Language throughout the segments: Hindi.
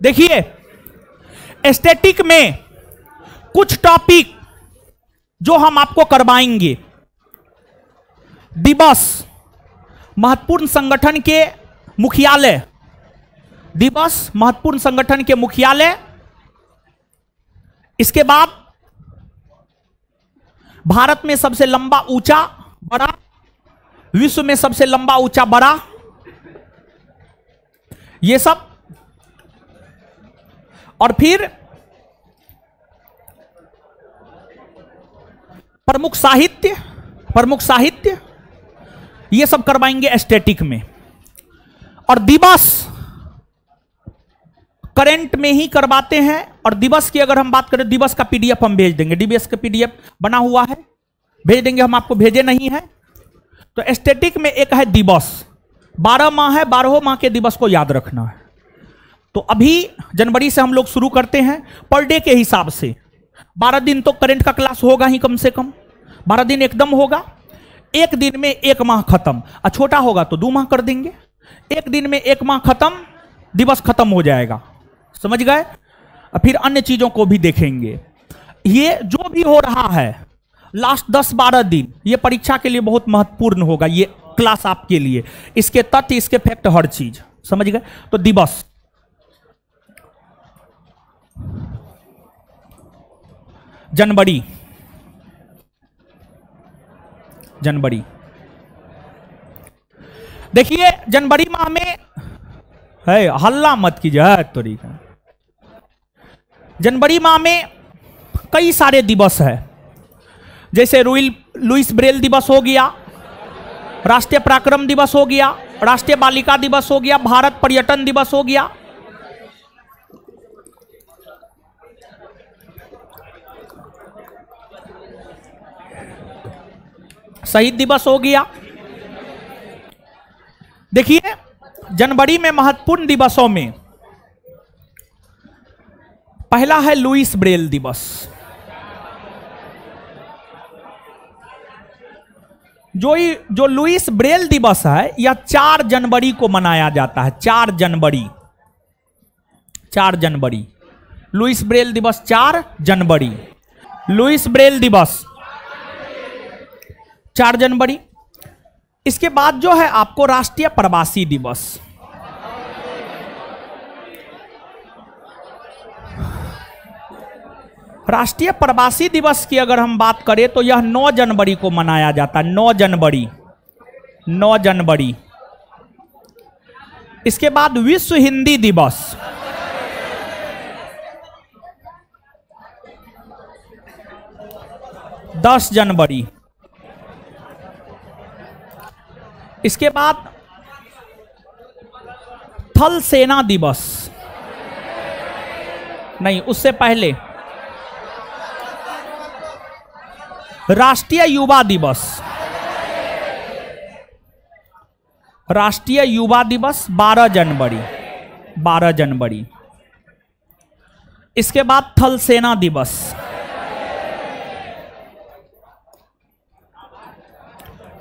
देखिए स्टैटिक में कुछ टॉपिक जो हम आपको करवाएंगे। दिवस, महत्वपूर्ण संगठन के मुख्यालय, दिवस महत्वपूर्ण संगठन के मुख्यालय। इसके बाद भारत में सबसे लंबा ऊंचा बड़ा, विश्व में सबसे लंबा ऊंचा बड़ा, ये सब। और फिर प्रमुख साहित्य ये सब करवाएंगे स्टैटिक में। और दिवस करंट में ही करवाते हैं। और दिवस की अगर हम बात करें, दिवस का पीडीएफ हम भेज देंगे, दिवस का पीडीएफ बना हुआ है, भेज देंगे हम आपको, भेजे नहीं है तो। स्टैटिक में एक है दिवस, 12 माह है, 12 माह के दिवस को याद रखना है। तो अभी जनवरी से हम लोग शुरू करते हैं पर डे के हिसाब से। 12 दिन तो करंट का क्लास होगा ही, कम से कम 12 दिन एकदम होगा। एक दिन में 1 माह खत्म, और छोटा होगा तो 2 माह कर देंगे। एक दिन में 1 माह खत्म, दिवस खत्म हो जाएगा, समझ गए। फिर अन्य चीजों को भी देखेंगे। ये जो भी हो रहा है लास्ट 10-12 दिन, ये परीक्षा के लिए बहुत महत्वपूर्ण होगा, ये क्लास आपके लिए, इसके तथ्य, इसके फैक्ट, हर चीज, समझ गए। तो दिवस, जनवरी, देखिए जनवरी माह में है, हल्ला मत कीजिए तरीका। जनवरी माह में कई सारे दिवस है, जैसे लुईस ब्रेल दिवस हो गया, राष्ट्रीय पराक्रम दिवस हो गया, राष्ट्रीय बालिका दिवस हो गया, भारत पर्यटन दिवस हो गया, शहीद दिवस हो गया। देखिए जनवरी में महत्वपूर्ण दिवसों में पहला है लुईस ब्रेल दिवस। जो लुईस ब्रेल दिवस है, यह 4 जनवरी को मनाया जाता है। 4 जनवरी लुईस ब्रेल दिवस, 4 जनवरी लुईस ब्रेल दिवस, 4 जनवरी। इसके बाद जो है आपको राष्ट्रीय प्रवासी दिवस, राष्ट्रीय प्रवासी दिवस की अगर हम बात करें तो यह 9 जनवरी को मनाया जाता है। 9 जनवरी। इसके बाद विश्व हिंदी दिवस, 10 जनवरी। इसके बाद थल सेना दिवस, नहीं उससे पहले राष्ट्रीय युवा दिवस, 12 जनवरी। इसके बाद थल सेना दिवस,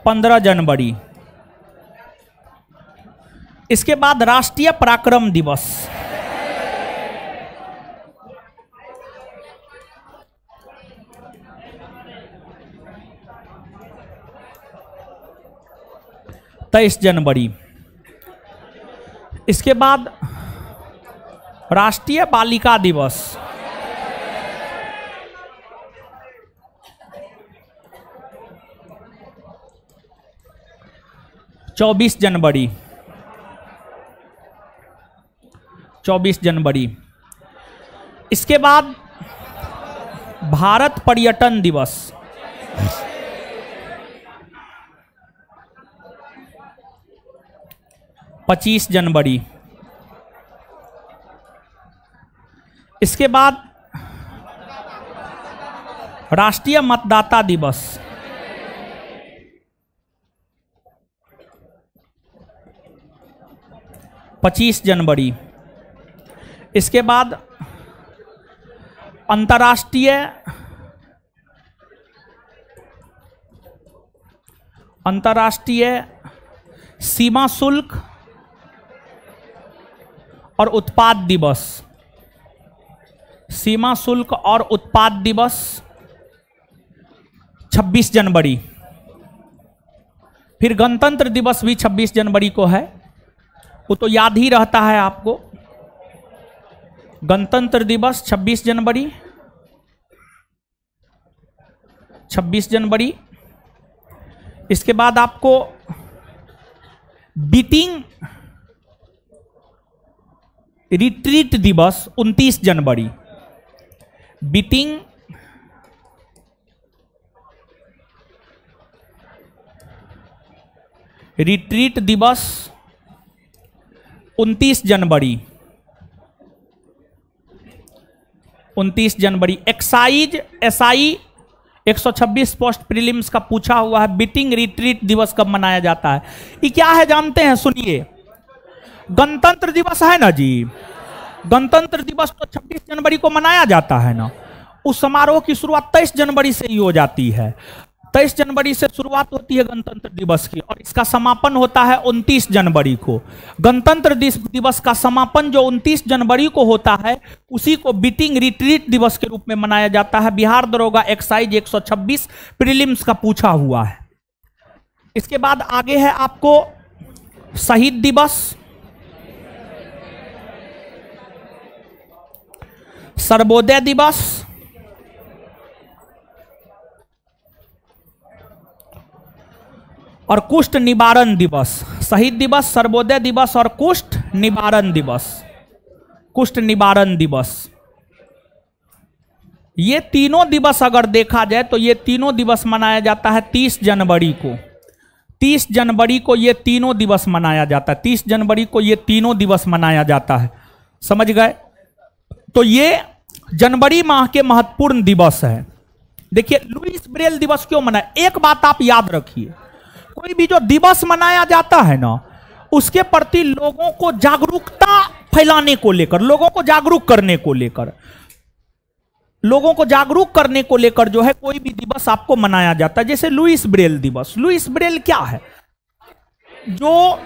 15 जनवरी। इसके बाद राष्ट्रीय पराक्रम दिवस, 23 जनवरी। इसके बाद राष्ट्रीय बालिका दिवस, 24 जनवरी। इसके बाद भारत पर्यटन दिवस, 25 जनवरी। इसके बाद राष्ट्रीय मतदाता दिवस, 25 जनवरी। इसके बाद अंतर्राष्ट्रीय सीमा शुल्क और उत्पाद दिवस, सीमा शुल्क और उत्पाद दिवस 26 जनवरी। फिर गणतंत्र दिवस भी 26 जनवरी को है, वो तो याद ही रहता है आपको। गणतंत्र दिवस 26 जनवरी, 26 जनवरी। इसके बाद आपको बीटिंग रिट्रीट दिवस 29 जनवरी। बीटिंग रिट्रीट दिवस 29 जनवरी। 29 जनवरी। एक्साइज एसआई 126 पोस्ट प्रीलिम्स का पूछा हुआ है, बीटिंग रिट्रीट दिवस कब मनाया जाता है? ये क्या है जानते हैं? सुनिए, गणतंत्र दिवस है ना जी, गणतंत्र दिवस तो 26 जनवरी को मनाया जाता है ना। उस समारोह की शुरुआत 23 जनवरी से ही हो जाती है। 23 जनवरी से शुरुआत होती है गणतंत्र दिवस की और इसका समापन होता है 29 जनवरी को। गणतंत्र दिवस का समापन जो 29 जनवरी को होता है उसी को बीटिंग रिट्रीट दिवस के रूप में मनाया जाता है। बिहार दरोगा एक्साइज 126 प्रीलिम्स का पूछा हुआ है। इसके बाद आगे है आपको शहीद दिवस, सर्वोदय दिवस, और कुष्ठ निवारण दिवस। शहीद दिवस, सर्वोदय दिवस और कुष्ठ निवारण दिवस। कुष्ठ निवारण दिवस, ये तीनों दिवस अगर देखा जाए तो ये तीनों दिवस मनाया जाता है 30 जनवरी को। 30 जनवरी को ये तीनों दिवस मनाया जाता है। 30 जनवरी को ये तीनों दिवस मनाया जाता है। समझ गए? तो ये जनवरी माह के महत्वपूर्ण दिवस है। देखिए, लुईस ब्रेल दिवस क्यों मनाया? एक बात आप याद रखिए, कोई भी जो दिवस मनाया जाता है ना, उसके प्रति लोगों को जागरूकता फैलाने को लेकर, लोगों को जागरूक करने को लेकर, लोगों को जागरूक करने को लेकर जो है कोई भी दिवस आपको मनाया जाता है। जैसे लुईस ब्रेल दिवस। लुईस ब्रेल क्या है? जो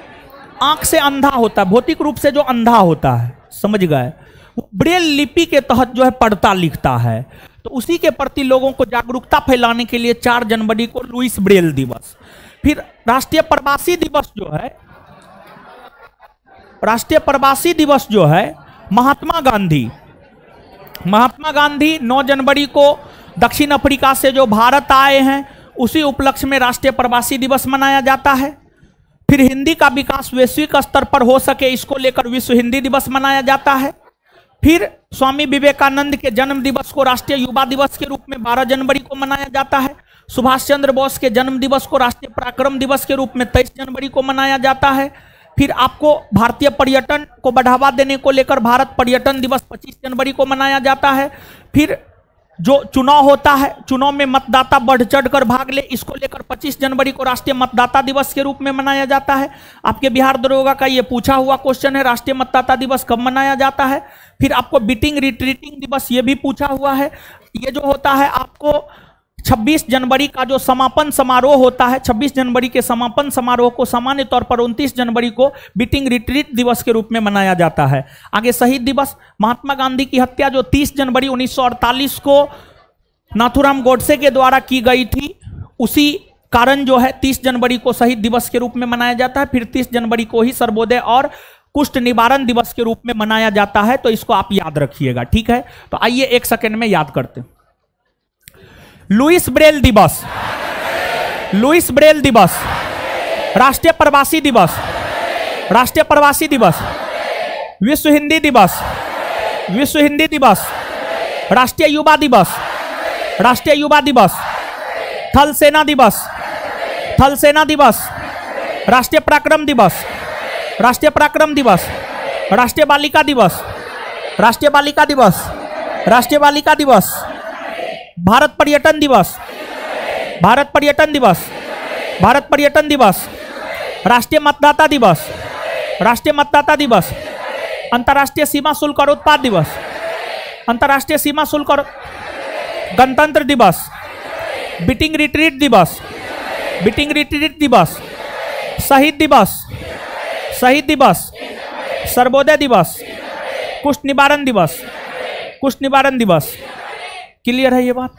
आंख से अंधा होता है, भौतिक रूप से जो अंधा होता है, समझ गए, वो ब्रेल लिपि के तहत जो है पढ़ता लिखता है। तो उसी के प्रति लोगों को जागरूकता फैलाने के लिए 4 जनवरी को लुईस ब्रेल दिवस। फिर राष्ट्रीय प्रवासी दिवस जो है, राष्ट्रीय प्रवासी दिवस जो है, महात्मा गांधी 9 जनवरी को दक्षिण अफ्रीका से जो भारत आए हैं, उसी उपलक्ष्य में राष्ट्रीय प्रवासी दिवस मनाया जाता है। फिर हिंदी का विकास वैश्विक स्तर पर हो सके, इसको लेकर विश्व हिंदी दिवस मनाया जाता है। फिर स्वामी विवेकानंद के जन्म दिवस को राष्ट्रीय युवा दिवस के रूप में 12 जनवरी को मनाया जाता है। सुभाष चंद्र बोस के जन्म दिवस को राष्ट्रीय पराक्रम दिवस के रूप में 23 जनवरी को मनाया जाता है। फिर आपको भारतीय पर्यटन को बढ़ावा देने को लेकर भारत पर्यटन दिवस 25 जनवरी को मनाया जाता है। फिर जो चुनाव होता है, चुनाव में मतदाता बढ़ चढ़कर भाग ले, इसको लेकर 25 जनवरी को राष्ट्रीय मतदाता दिवस के रूप में मनाया जाता है। आपके बिहार दरोगा का ये पूछा हुआ क्वेश्चन है, राष्ट्रीय मतदाता दिवस कब मनाया जाता है। फिर आपको बीटिंग रिट्रीटिंग दिवस ये भी पूछा हुआ है। ये जो होता है आपको 26 जनवरी का जो समापन समारोह होता है, 26 जनवरी के समापन समारोह को सामान्य तौर पर 29 जनवरी को बीटिंग रिट्रीट दिवस के रूप में मनाया जाता है। आगे शहीद दिवस, महात्मा गांधी की हत्या जो 30 जनवरी 1948 को नाथूराम गोडसे के द्वारा की गई थी, उसी कारण जो है 30 जनवरी को शहीद दिवस के रूप में मनाया जाता है। फिर 30 जनवरी को ही सर्वोदय और कुष्ठ निवारण दिवस के रूप में मनाया जाता है। तो इसको आप याद रखिएगा, ठीक है? तो आइए 1 सेकेंड में याद करते हैं। लुईस ब्रेल दिवस, लुईस ब्रेल दिवस, राष्ट्रीय प्रवासी दिवस, राष्ट्रीय प्रवासी दिवस, विश्व हिंदी दिवस, विश्व हिंदी दिवस, राष्ट्रीय युवा दिवस, राष्ट्रीय युवा दिवस, थल सेना दिवस, थल सेना दिवस, राष्ट्रीय पराक्रम दिवस, राष्ट्रीय पराक्रम दिवस, राष्ट्रीय बालिका दिवस, राष्ट्रीय बालिका दिवस, राष्ट्रीय बालिका दिवस, भारत पर्यटन दिवस, भारत पर्यटन दिवस, भारत पर्यटन दिवस, राष्ट्रीय मतदाता दिवस, राष्ट्रीय मतदाता दिवस, अंतर्राष्ट्रीय सीमा शुल्क और उत्पाद दिवस, अंतर्राष्ट्रीय सीमा शुल्क और गणतंत्र दिवस, बीटिंग रिट्रीट दिवस, बीटिंग रिट्रीट दिवस, शहीद दिवस, शहीद दिवस, सर्वोदय दिवस, कुष्ठ निवारण दिवस, कुष्ठ निवारण दिवस। क्लियर है ये बात?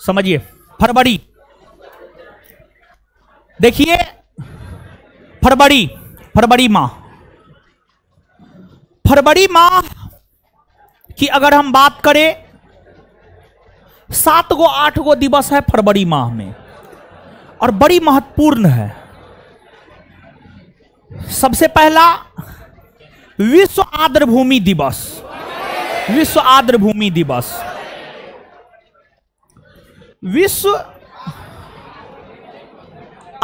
समझिए। फरवरी, देखिए फरवरी माह की अगर हम बात करें, 7 गो 8 गो दिवस है फरवरी माह में और बड़ी महत्वपूर्ण है। सबसे पहला विश्व आर्द्रभूमि दिवस, विश्व आर्द्रभूमि दिवस, विश्व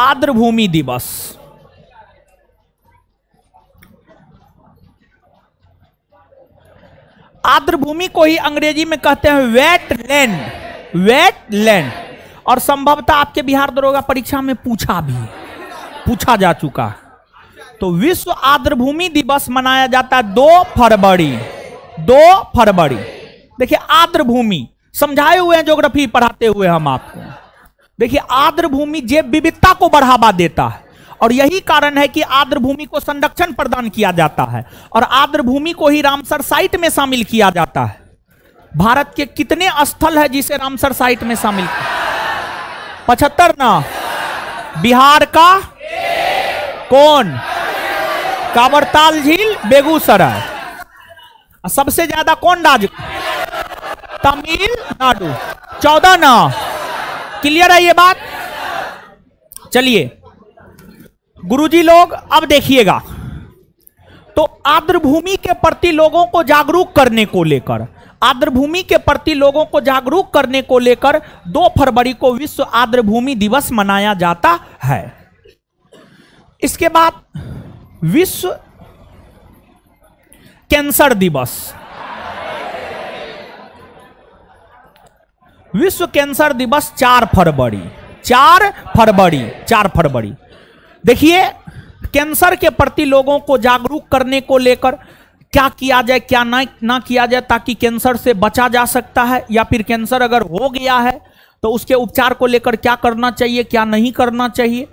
आर्द्रभूमि दिवस। आर्द्रभूमि को ही अंग्रेजी में कहते हैं वेटलैंड, वेटलैंड। और संभवतः आपके बिहार दरोगा परीक्षा में पूछा जा चुका है। तो विश्व आर्द्रभूमि दिवस मनाया जाता है 2 फरवरी। देखिए आर्द्रभूमि समझाए हुए हैं, ज्योग्राफी पढ़ाते हुए हम आपको। देखिए आर्द्रभूमि जैव विविधता को बढ़ावा देता है और यही कारण है कि आर्द्रभूमि को संरक्षण प्रदान किया जाता है और आर्द्रभूमि को ही रामसर साइट में शामिल किया जाता है। भारत के कितने स्थल है जिसे रामसर साइट में शामिल किया? 75 ना। बिहार का कौन? कांवरताल झील, बेगूसराय। सबसे ज्यादा कौन राज्य? तमिलनाडु, 14 ना। क्लियर है ये बात? चलिए गुरुजी लोग अब देखिएगा, तो आर्द्रभूमि के प्रति लोगों को जागरूक करने को लेकर, आर्द्रभूमि के प्रति लोगों को जागरूक करने को लेकर 2 फरवरी को विश्व आर्द्रभूमि दिवस मनाया जाता है। इसके बाद विश्व कैंसर दिवस, विश्व कैंसर दिवस 4 फरवरी। देखिए कैंसर के प्रति लोगों को जागरूक करने को लेकर क्या किया जाए, क्या ना किया जाए ताकि कैंसर से बचा जा सकता है, या फिर कैंसर अगर हो गया है तो उसके उपचार को लेकर क्या करना चाहिए, क्या नहीं करना चाहिए,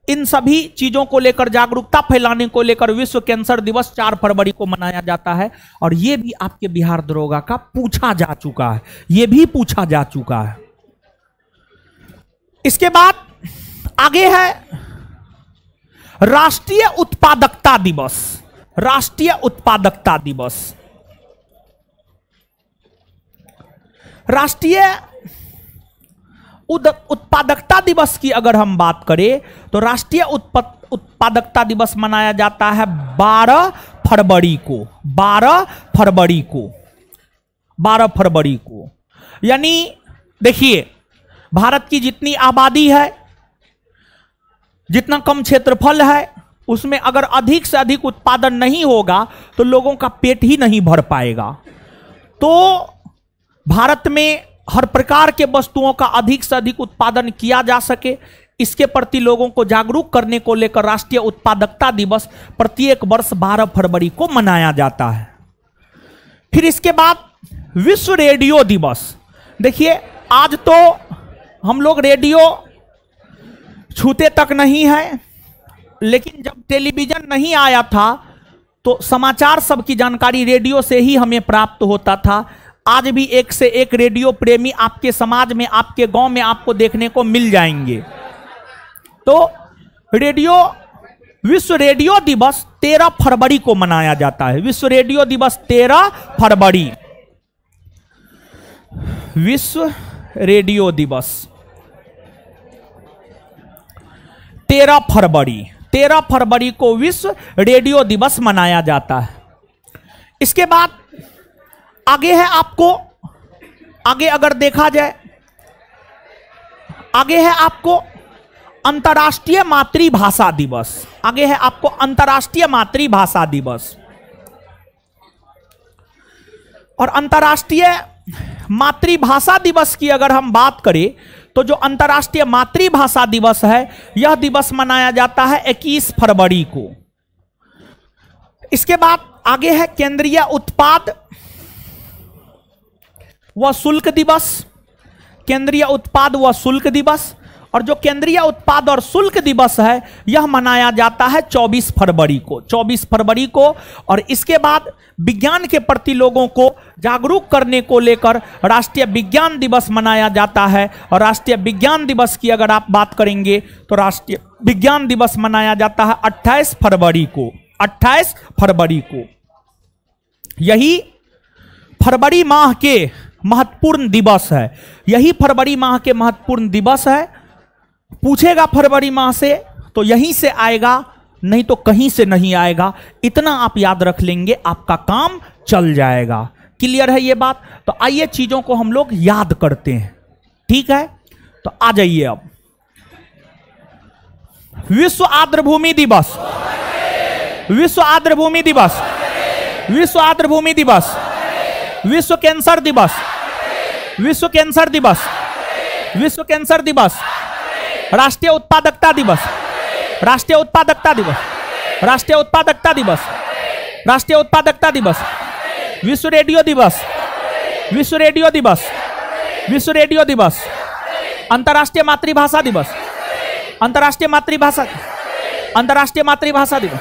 इन सभी चीजों को लेकर जागरूकता फैलाने को लेकर विश्व कैंसर दिवस 4 फरवरी को मनाया जाता है। और यह भी आपके बिहार दरोगा का पूछा जा चुका है, यह भी पूछा जा चुका है। इसके बाद आगे है राष्ट्रीय उत्पादकता दिवस, राष्ट्रीय उत्पादकता दिवस। राष्ट्रीय उत्पादकता दिवस की अगर हम बात करें तो राष्ट्रीय उत्पादकता दिवस मनाया जाता है 12 फरवरी को। यानी देखिए भारत की जितनी आबादी है, जितना कम क्षेत्रफल है, उसमें अगर अधिक से अधिक उत्पादन नहीं होगा तो लोगों का पेट ही नहीं भर पाएगा। तो भारत में हर प्रकार के वस्तुओं का अधिक से अधिक उत्पादन किया जा सके, इसके प्रति लोगों को जागरूक करने को लेकर राष्ट्रीय उत्पादकता दिवस प्रत्येक वर्ष 12 फरवरी को मनाया जाता है। फिर इसके बाद विश्व रेडियो दिवस। देखिए आज तो हम लोग रेडियो छूते तक नहीं है, लेकिन जब टेलीविजन नहीं आया था तो समाचार सबकी जानकारी रेडियो से ही हमें प्राप्त होता था। आज भी एक से एक रेडियो प्रेमी आपके समाज में, आपके गांव में आपको देखने को मिल जाएंगे। तो रेडियो, विश्व रेडियो दिवस 13 फरवरी को मनाया जाता है। विश्व रेडियो दिवस 13 फरवरी, विश्व रेडियो दिवस 13 फरवरी को विश्व रेडियो दिवस मनाया जाता है। इसके बाद आगे है आपको, आगे अगर देखा जाए, आगे है आपको अंतर्राष्ट्रीय मातृभाषा दिवस। आगे है आपको अंतर्राष्ट्रीय मातृभाषा दिवस। और अंतर्राष्ट्रीय मातृभाषा दिवस की अगर हम बात करें तो जो अंतर्राष्ट्रीय मातृभाषा दिवस है, यह दिवस मनाया जाता है 21 फरवरी को। इसके बाद आगे है केंद्रीय उत्पाद व शुल्क दिवस, केंद्रीय उत्पाद व शुल्क दिवस। और जो केंद्रीय उत्पाद और शुल्क दिवस है यह मनाया जाता है 24 फरवरी को, 24 फरवरी को। और इसके बाद विज्ञान के प्रति लोगों को जागरूक करने को लेकर राष्ट्रीय विज्ञान दिवस मनाया जाता है। और राष्ट्रीय विज्ञान दिवस की अगर आप बात करेंगे तो राष्ट्रीय विज्ञान दिवस मनाया जाता है 28 फरवरी को, 28 फरवरी को। यही फरवरी माह के महत्वपूर्ण दिवस है, यही फरवरी माह के महत्वपूर्ण दिवस है। पूछेगा फरवरी माह से तो यहीं से आएगा, नहीं तो कहीं से नहीं आएगा। इतना आप याद रख लेंगे, आपका काम चल जाएगा। क्लियर है ये बात? तो आइए चीजों को हम लोग याद करते हैं, ठीक है? तो आ जाइए अब। विश्व आर्द्रभूमि दिवस, विश्व आर्द्रभूमि दिवस, विश्व आर्द्रभूमि दिवस, विश्व कैंसर दिवस, विश्व कैंसर दिवस, विश्व कैंसर दिवस, राष्ट्रीय उत्पादकता दिवस, राष्ट्रीय उत्पादकता दिवस, राष्ट्रीय उत्पादकता दिवस, राष्ट्रीय उत्पादकता दिवस, विश्व रेडियो दिवस, विश्व रेडियो दिवस, विश्व रेडियो दिवस, अंतर्राष्ट्रीय मातृभाषा दिवस, अंतर्राष्ट्रीय मातृभाषा, अंतर्राष्ट्रीय मातृभाषा दिवस,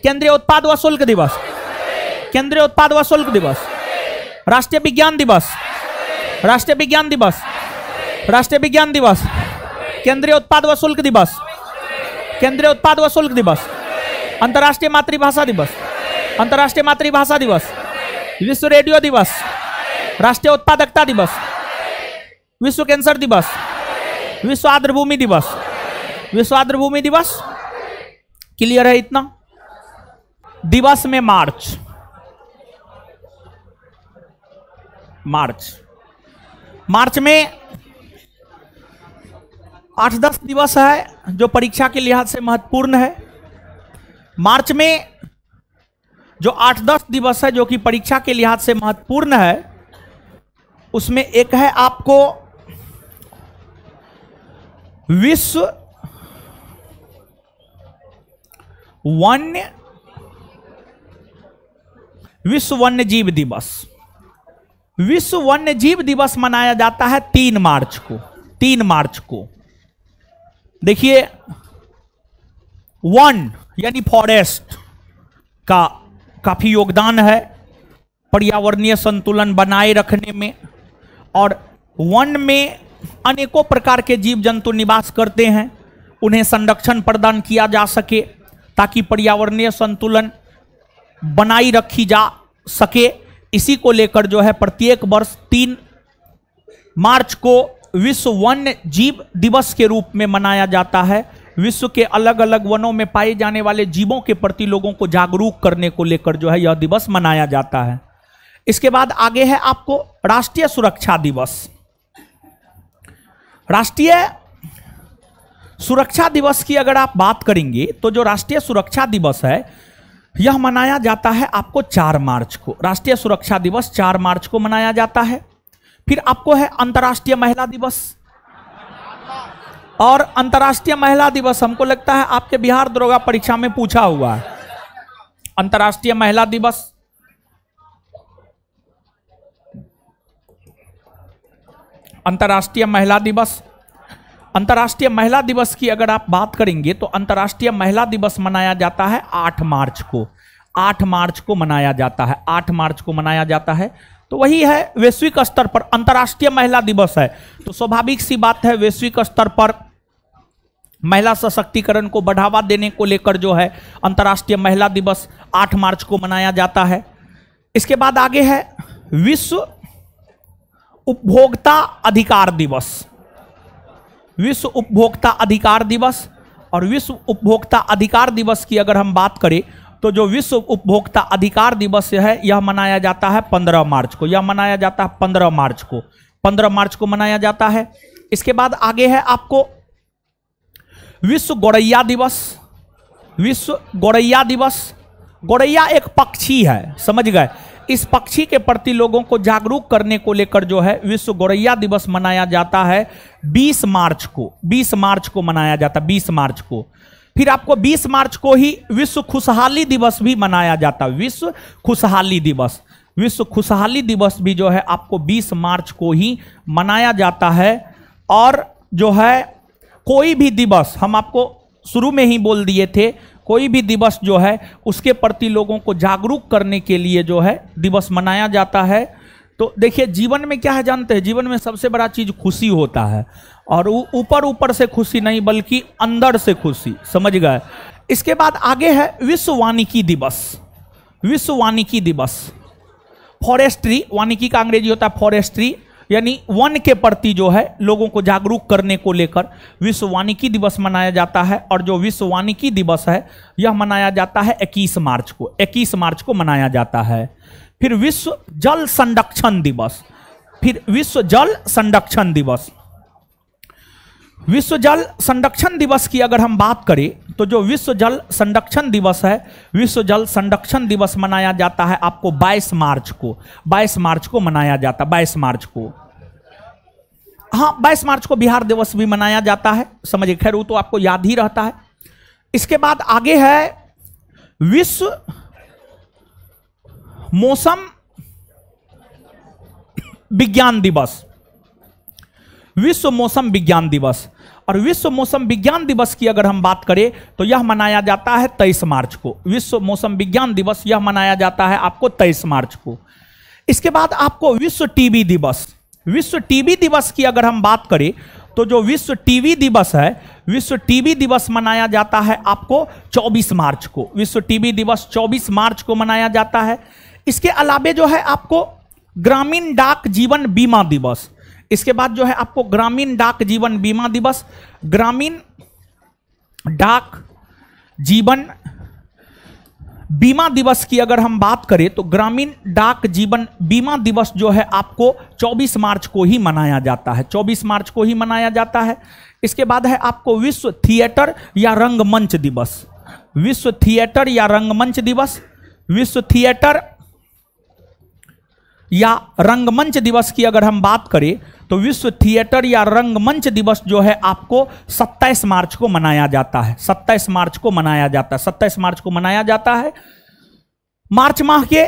केंद्रीय उत्पाद व शुल्क दिवस, केंद्रीय उत्पाद व शुल्क दिवस, राष्ट्रीय विज्ञान दिवस, राष्ट्रीय विज्ञान दिवस, राष्ट्रीय विज्ञान दिवस, केंद्रीय उत्पाद व शुल्क दिवस, केंद्रीय उत्पाद व शुल्क दिवस, अंतर्राष्ट्रीय मातृभाषा दिवस, अंतर्राष्ट्रीय मातृभाषा दिवस, विश्व रेडियो दिवस, राष्ट्रीय उत्पादकता दिवस, विश्व कैंसर दिवस, विश्व आर्द्रभूमि दिवस, विश्व आर्द्रभूमि दिवस। क्लियर है इतना? दिवस में मार्च, मार्च, मार्च में 8-10 दिवस है जो परीक्षा के लिहाज से महत्वपूर्ण है। मार्च में जो 8-10 दिवस है जो कि परीक्षा के लिहाज से महत्वपूर्ण है, उसमें एक है आपको विश्व वन्य जीव दिवस। विश्व वन्य जीव दिवस मनाया जाता है 3 मार्च को, 3 मार्च को। देखिए, वन यानी फॉरेस्ट का काफी योगदान है पर्यावरणीय संतुलन बनाए रखने में, और वन में अनेकों प्रकार के जीव जंतु निवास करते हैं, उन्हें संरक्षण प्रदान किया जा सके ताकि पर्यावरणीय संतुलन बनाई रखी जा सके। इसी को लेकर जो है प्रत्येक वर्ष 3 मार्च को विश्व वन्य जीव दिवस के रूप में मनाया जाता है। विश्व के अलग अलग वनों में पाए जाने वाले जीवों के प्रति लोगों को जागरूक करने को लेकर जो है यह दिवस मनाया जाता है। इसके बाद आगे है आपको राष्ट्रीय सुरक्षा दिवस। राष्ट्रीय सुरक्षा दिवस की अगर आप बात करेंगे तो जो राष्ट्रीय सुरक्षा दिवस है यह मनाया जाता है आपको 4 मार्च को। राष्ट्रीय सुरक्षा दिवस 4 मार्च को मनाया जाता है। फिर आपको है अंतर्राष्ट्रीय महिला दिवस, और अंतर्राष्ट्रीय महिला दिवस हमको लगता है आपके बिहार दरोगा परीक्षा में पूछा हुआ है। अंतर्राष्ट्रीय महिला दिवस, अंतर्राष्ट्रीय महिला दिवस, अंतर्राष्ट्रीय महिला दिवस की अगर आप बात करेंगे तो अंतर्राष्ट्रीय महिला दिवस मनाया जाता है 8 मार्च को। 8 मार्च को मनाया जाता है, 8 मार्च को मनाया जाता है। तो वही है, वैश्विक स्तर पर अंतर्राष्ट्रीय महिला दिवस है तो स्वाभाविक सी बात है वैश्विक स्तर पर महिला सशक्तिकरण को बढ़ावा देने को लेकर जो है अंतर्राष्ट्रीय महिला दिवस 8 मार्च को मनाया जाता है। इसके बाद आगे है विश्व उपभोक्ता अधिकार दिवस। विश्व उपभोक्ता अधिकार दिवस, और विश्व उपभोक्ता अधिकार दिवस की अगर हम बात करें तो जो विश्व उपभोक्ता अधिकार दिवस है यह मनाया जाता है 15 मार्च को। यह मनाया जाता है 15 मार्च को, 15 मार्च को मनाया जाता है। इसके बाद आगे है आपको विश्व गौरैया दिवस। विश्व गौरैया दिवस, गौरैया एक पक्षी है, समझ गए। इस पक्षी के प्रति लोगों को जागरूक करने को लेकर जो है विश्व गौरैया दिवस मनाया जाता है 20 मार्च को। 20 मार्च को मनाया जाता है, 20 मार्च को। फिर आपको 20 मार्च को ही विश्व खुशहाली दिवस भी मनाया जाता है। विश्व खुशहाली दिवस, विश्व खुशहाली दिवस भी जो है आपको 20 मार्च को ही मनाया जाता है। और जो है कोई भी दिवस, हम आपको शुरू में ही बोल दिए थे, कोई भी दिवस जो है उसके प्रति लोगों को जागरूक करने के लिए जो है दिवस मनाया जाता है। तो देखिए जीवन में क्या है जानते हैं, जीवन में सबसे बड़ा चीज खुशी होता है, और ऊपर ऊपर से खुशी नहीं बल्कि अंदर से खुशी, समझ गए। इसके बाद आगे है विश्व वानिकी दिवस। विश्व वानिकी दिवस, फॉरेस्ट्री, वानिकी का अंग्रेजी होता है फॉरेस्ट्री, यानी वन के प्रति जो है लोगों को जागरूक करने को लेकर विश्व वानिकी दिवस मनाया जाता है। और जो विश्व वानिकी दिवस है यह मनाया जाता है 21 मार्च को, 21 मार्च को मनाया जाता है। फिर विश्व जल संरक्षण दिवस, फिर विश्व जल संरक्षण दिवस। विश्व जल संरक्षण दिवस की अगर हम बात करें तो जो विश्व जल संरक्षण दिवस है, विश्व जल संरक्षण दिवस मनाया जाता है आपको 22 मार्च को, 22 मार्च को मनाया जाता है, 22 मार्च को। हाँ, 22 मार्च को बिहार दिवस भी मनाया जाता है, समझिए, खैर वो तो आपको याद ही रहता है। इसके बाद आगे है विश्व मौसम विज्ञान दिवस, विश्व मौसम विज्ञान दिवस। और विश्व मौसम विज्ञान दिवस की अगर हम बात करें तो यह मनाया जाता है 23 मार्च को, विश्व मौसम विज्ञान दिवस यह मनाया जाता है आपको 23 मार्च को। इसके बाद आपको विश्व टीबी दिवस, विश्व टीबी दिवस की अगर हम बात करें तो जो विश्व टीबी दिवस है, विश्व टीबी दिवस मनाया जाता है आपको 24 मार्च को, विश्व टीबी दिवस 24 मार्च को मनाया जाता है। इसके अलावे जो है आपको ग्रामीण डाक जीवन बीमा दिवस, इसके बाद जो है आपको ग्रामीण डाक जीवन बीमा दिवस, ग्रामीण डाक जीवन बीमा दिवस की अगर हम बात करें तो ग्रामीण डाक जीवन बीमा दिवस जो है आपको 24 मार्च को ही मनाया जाता है, 24 मार्च को ही मनाया जाता है। इसके बाद है आपको विश्व थिएटर या रंगमंच दिवस, विश्व थिएटर या रंगमंच दिवस। विश्व थिएटर या रंगमंच दिवस की अगर हम बात करें तो विश्व थिएटर या रंगमंच दिवस जो है आपको 27 मार्च को मनाया जाता है, 27 मार्च को मनाया जाता है, 27 मार्च को मनाया जाता है। मार्च माह के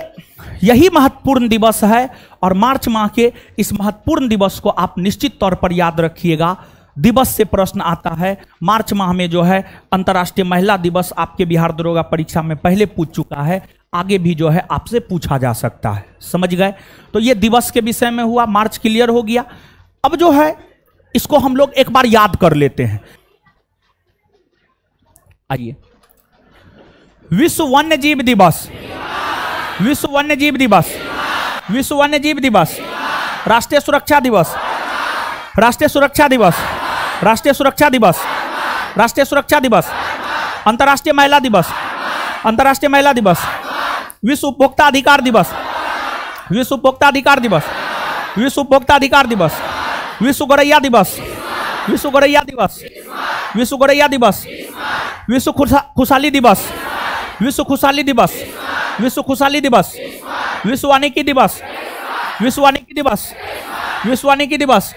यही महत्वपूर्ण दिवस है, और मार्च माह के इस महत्वपूर्ण दिवस को आप निश्चित तौर पर याद रखिएगा। दिवस से प्रश्न आता है, मार्च माह में जो है अंतर्राष्ट्रीय महिला दिवस आपके बिहार दरोगा परीक्षा में पहले पूछ चुका है, आगे भी जो है आपसे पूछा जा सकता है, समझ गए। तो ये दिवस के विषय में हुआ, मार्च क्लियर हो गया। अब जो है इसको हम लोग एक बार याद कर लेते हैं। आइए, विश्व वन्य जीव दिवस, विश्व वन्य जीव दिवस, विश्व वन्य जीव दिवस, राष्ट्रीय सुरक्षा दिवस, राष्ट्रीय सुरक्षा दिवस, राष्ट्रीय सुरक्षा दिवस, राष्ट्रीय सुरक्षा दिवस, अंतर्राष्ट्रीय महिला दिवस, अंतर्राष्ट्रीय महिला दिवस, विश्व उपभोक्ता अधिकार दिवस, विश्व उपभोक्ता अधिकार दिवस, विश्व उपभोक्ता अधिकार दिवस, विश्व गौरैया दिवस, विश्व गौरैया दिवस, विश्व गौरैया दिवस, विश्व खुशहाली दिवस, विश्व खुशहाली दिवस, विश्व खुशहाली दिवस, विश्व वानिकी दिवस, विश्व वानिकी दिवस, विश्व वानिकी दिवस,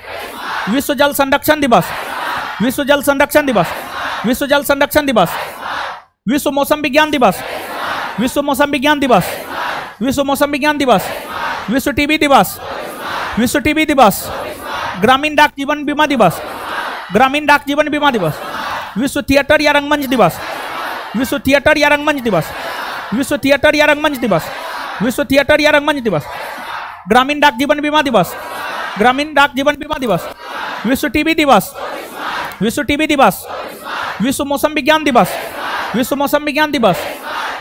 विश्व जल संरक्षण दिवस, विश्व जल संरक्षण दिवस, विश्व जल संरक्षण दिवस, विश्व मौसम विज्ञान दिवस, विश्व मौसम विज्ञान दिवस, विश्व मौसम विज्ञान दिवस, विश्व टीबी दिवस, विश्व टीबी दिवस, ग्रामीण डाक जीवन बीमा दिवस, ग्रामीण डाक जीवन बीमा दिवस, विश्व थिएटर या रंगमंच दिवस, विश्व थिएटर या रंगमंच दिवस, विश्व थिएटर या रंगमंच दिवस, विश्व थिएटर या रंगमंच दिवस, ग्रामीण डाक जीवन बीमा दिवस, ग्रामीण डाक जीवन बीमा दिवस, विश्व टीबी दिवस, विश्व टीबी दिवस, विश्व मौसम विज्ञान दिवस, विश्व मौसम विज्ञान दिवस,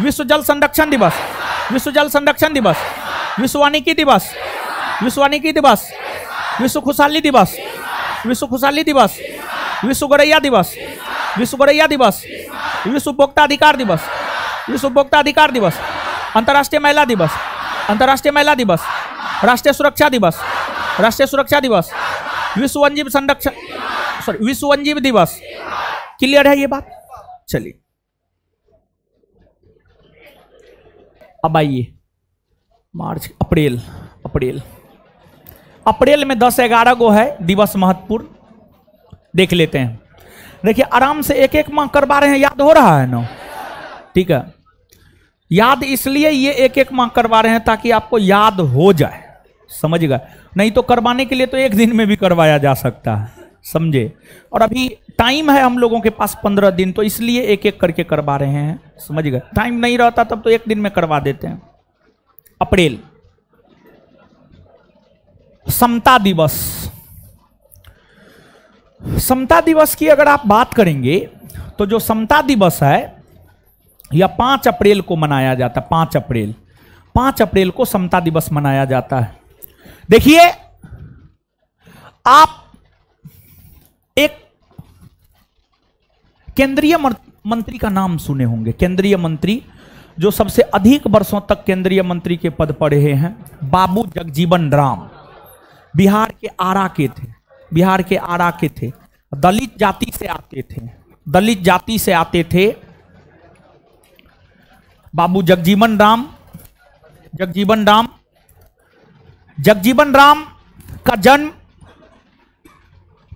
विश्व जल संरक्षण दिवस, विश्व जल संरक्षण दिवस, विश्व वानिकी दिवस, विश्व वानिकी दिवस, विश्व खुशहाली दिवस, विश्व खुशहाली दिवस, विश्व गौरैया दिवस, विश्व गौरैया दिवस, विश्व उपभोक्ता अधिकार दिवस, विश्व उपभोक्ता अधिकार दिवस, अंतर्राष्ट्रीय महिला दिवस, अंतर्राष्ट्रीय महिला दिवस, राष्ट्रीय सुरक्षा दिवस, राष्ट्रीय सुरक्षा दिवस, विश्व वन्यजीव संरक्षण, सॉरी, विश्व वन्यजीव दिवस। क्लियर है ये बात? चलिए अब आइए मार्च, अप्रैल, अप्रैल, अप्रैल में 10-11 गो है दिवस महत्वपूर्ण, देख लेते हैं। देखिए आराम से एक एक माह करवा रहे हैं, याद हो रहा है ना? ठीक है, याद इसलिए ये एक एक माह करवा रहे हैं ताकि आपको याद हो जाए, समझ गए। नहीं तो करवाने के लिए तो एक दिन में भी करवाया जा सकता है, समझे। और अभी टाइम है हम लोगों के पास 15 दिन, तो इसलिए एक एक करके करवा रहे हैं, समझ गए। टाइम नहीं रहता तब तो एक दिन में करवा देते हैं। अप्रैल, समता दिवस। समता दिवस की अगर आप बात करेंगे तो जो समता दिवस है यह 5 अप्रैल को मनाया जाता है। 5 अप्रैल को समता दिवस मनाया जाता है। देखिए, आप एक केंद्रीय मंत्री का नाम सुने होंगे, केंद्रीय मंत्री जो सबसे अधिक वर्षों तक केंद्रीय मंत्री के पद पर रहे हैं, बाबू जगजीवन राम। बिहार के आरा के थे, बिहार के आरा के थे। दलित जाति से आते थे, दलित जाति से आते थे बाबू जगजीवन राम। जगजीवन राम का जन्म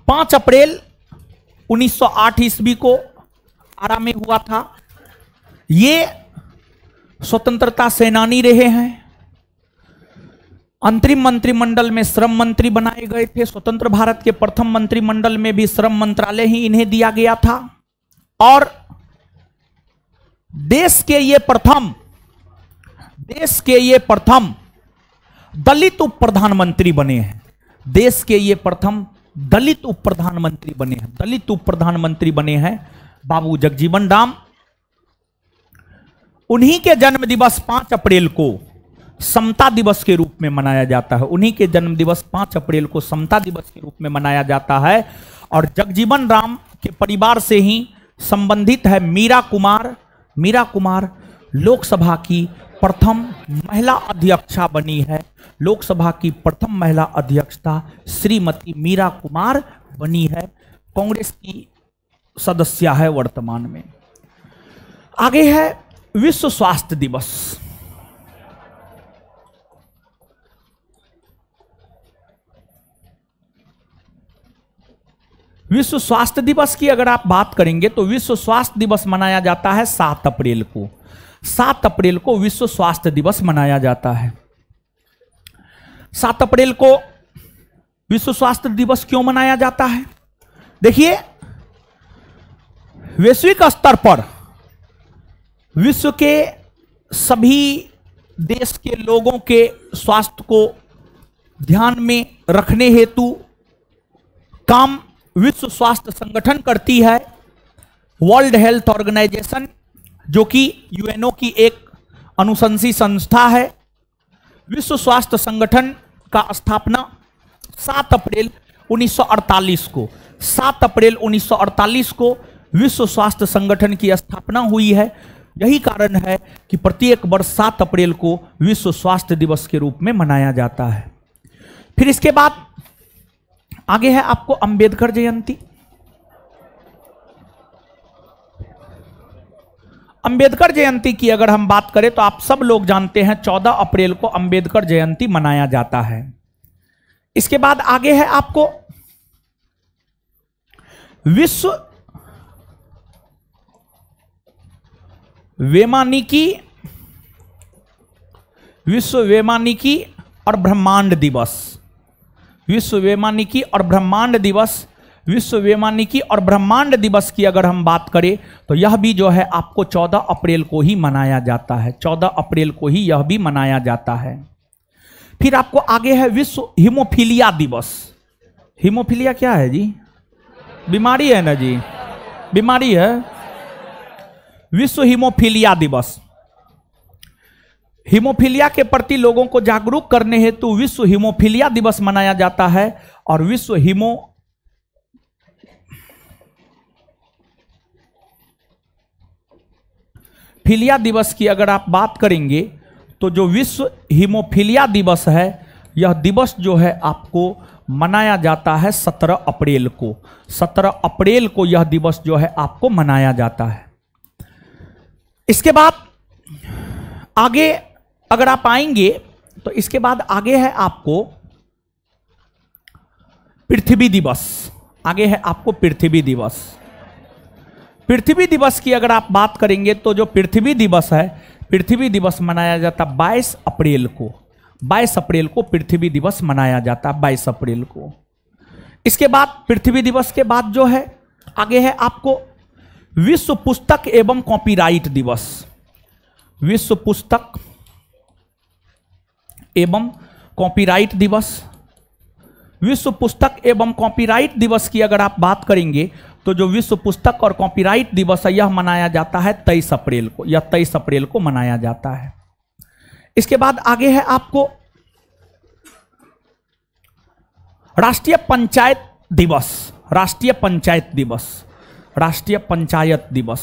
5 अप्रैल 1908 ईस्वी को आरा में हुआ था। ये स्वतंत्रता सेनानी रहे हैं। अंतरिम मंत्रिमंडल में श्रम मंत्री बनाए गए थे। स्वतंत्र भारत के प्रथम मंत्रिमंडल में भी श्रम मंत्रालय ही इन्हें दिया गया था। और देश के ये प्रथम दलित उप प्रधानमंत्री बने हैं। देश के ये प्रथम दलित उप प्रधानमंत्री बने हैं। दलित उप प्रधानमंत्री बने हैं बाबू जगजीवन राम। उन्हीं के जन्म दिवस 5 अप्रैल को समता दिवस के रूप में मनाया जाता है। उन्हीं के जन्म दिवस 5 अप्रैल को समता दिवस के रूप में मनाया जाता है। और जगजीवन राम के परिवार से ही संबंधित है मीरा कुमार। मीरा कुमार लोकसभा की प्रथम महिला अध्यक्षा बनी है। लोकसभा की प्रथम महिला अध्यक्षता श्रीमती मीरा कुमार बनी है। कांग्रेस की सदस्य है वर्तमान में। आगे है विश्व स्वास्थ्य दिवस। विश्व स्वास्थ्य दिवस की अगर आप बात करेंगे तो विश्व स्वास्थ्य दिवस मनाया जाता है 7 अप्रैल को। 7 अप्रैल को विश्व स्वास्थ्य दिवस मनाया जाता है। 7 अप्रैल को विश्व स्वास्थ्य दिवस क्यों मनाया जाता है? देखिए, वैश्विक स्तर पर विश्व के सभी देश के लोगों के स्वास्थ्य को ध्यान में रखने हेतु काम विश्व स्वास्थ्य संगठन करती है। वर्ल्ड हेल्थ ऑर्गेनाइजेशन, जो कि यूएनओ की एक अनुशंसी संस्था है। विश्व स्वास्थ्य संगठन का स्थापना 7 अप्रैल 1948 को 7 अप्रैल 1948 को विश्व स्वास्थ्य संगठन की स्थापना हुई है। यही कारण है कि प्रत्येक वर्ष 7 अप्रैल को विश्व स्वास्थ्य दिवस के रूप में मनाया जाता है। फिर इसके बाद आगे है आपको अंबेडकर जयंती। अंबेडकर जयंती की अगर हम बात करें तो आप सब लोग जानते हैं 14 अप्रैल को अंबेडकर जयंती मनाया जाता है। इसके बाद आगे है आपको विश्व वैमानिकी और ब्रह्मांड दिवस। विश्व वैमानिकी और ब्रह्मांड दिवस। विश्व वैमानिकी और ब्रह्मांड दिवस की अगर हम बात करें तो यह भी जो है आपको 14 अप्रैल को ही मनाया जाता है। 14 अप्रैल को ही यह भी मनाया जाता है। फिर आपको आगे है विश्व हीमोफीलिया दिवस। हीमोफीलिया क्या है जी? बीमारी है ना जी, बीमारी है। विश्व हीमोफीलिया दिवस। हीमोफीलिया के प्रति लोगों को जागरूक करने हेतु विश्व हीमोफीलिया दिवस मनाया जाता है। और विश्व हीमोफीलिया दिवस की अगर आप बात करेंगे तो जो विश्व हीमोफीलिया दिवस है, यह दिवस जो है आपको मनाया जाता है 17 अप्रैल को। 17 अप्रैल को यह दिवस जो है आपको मनाया जाता है। इसके बाद आगे अगर आप आएंगे तो इसके बाद आगे है आपको पृथ्वी दिवस। आगे है आपको पृथ्वी दिवस। पृथ्वी दिवस की अगर आप बात करेंगे तो जो पृथ्वी दिवस है, पृथ्वी दिवस मनाया जाता 22 अप्रैल को। 22 अप्रैल को पृथ्वी दिवस मनाया जाता 22 अप्रैल को। इसके बाद पृथ्वी दिवस के बाद जो है आगे है आपको विश्व पुस्तक एवं कॉपीराइट दिवस। विश्व पुस्तक एवं कॉपीराइट दिवस। विश्व पुस्तक एवं कॉपीराइट दिवस की अगर आप बात करेंगे तो जो विश्व पुस्तक और कॉपीराइट दिवस है यह मनाया जाता है 23 अप्रैल को, यह 23 अप्रैल को मनाया जाता है। इसके बाद आगे है आपको राष्ट्रीय पंचायत दिवस। राष्ट्रीय पंचायत दिवस। राष्ट्रीय पंचायत दिवस।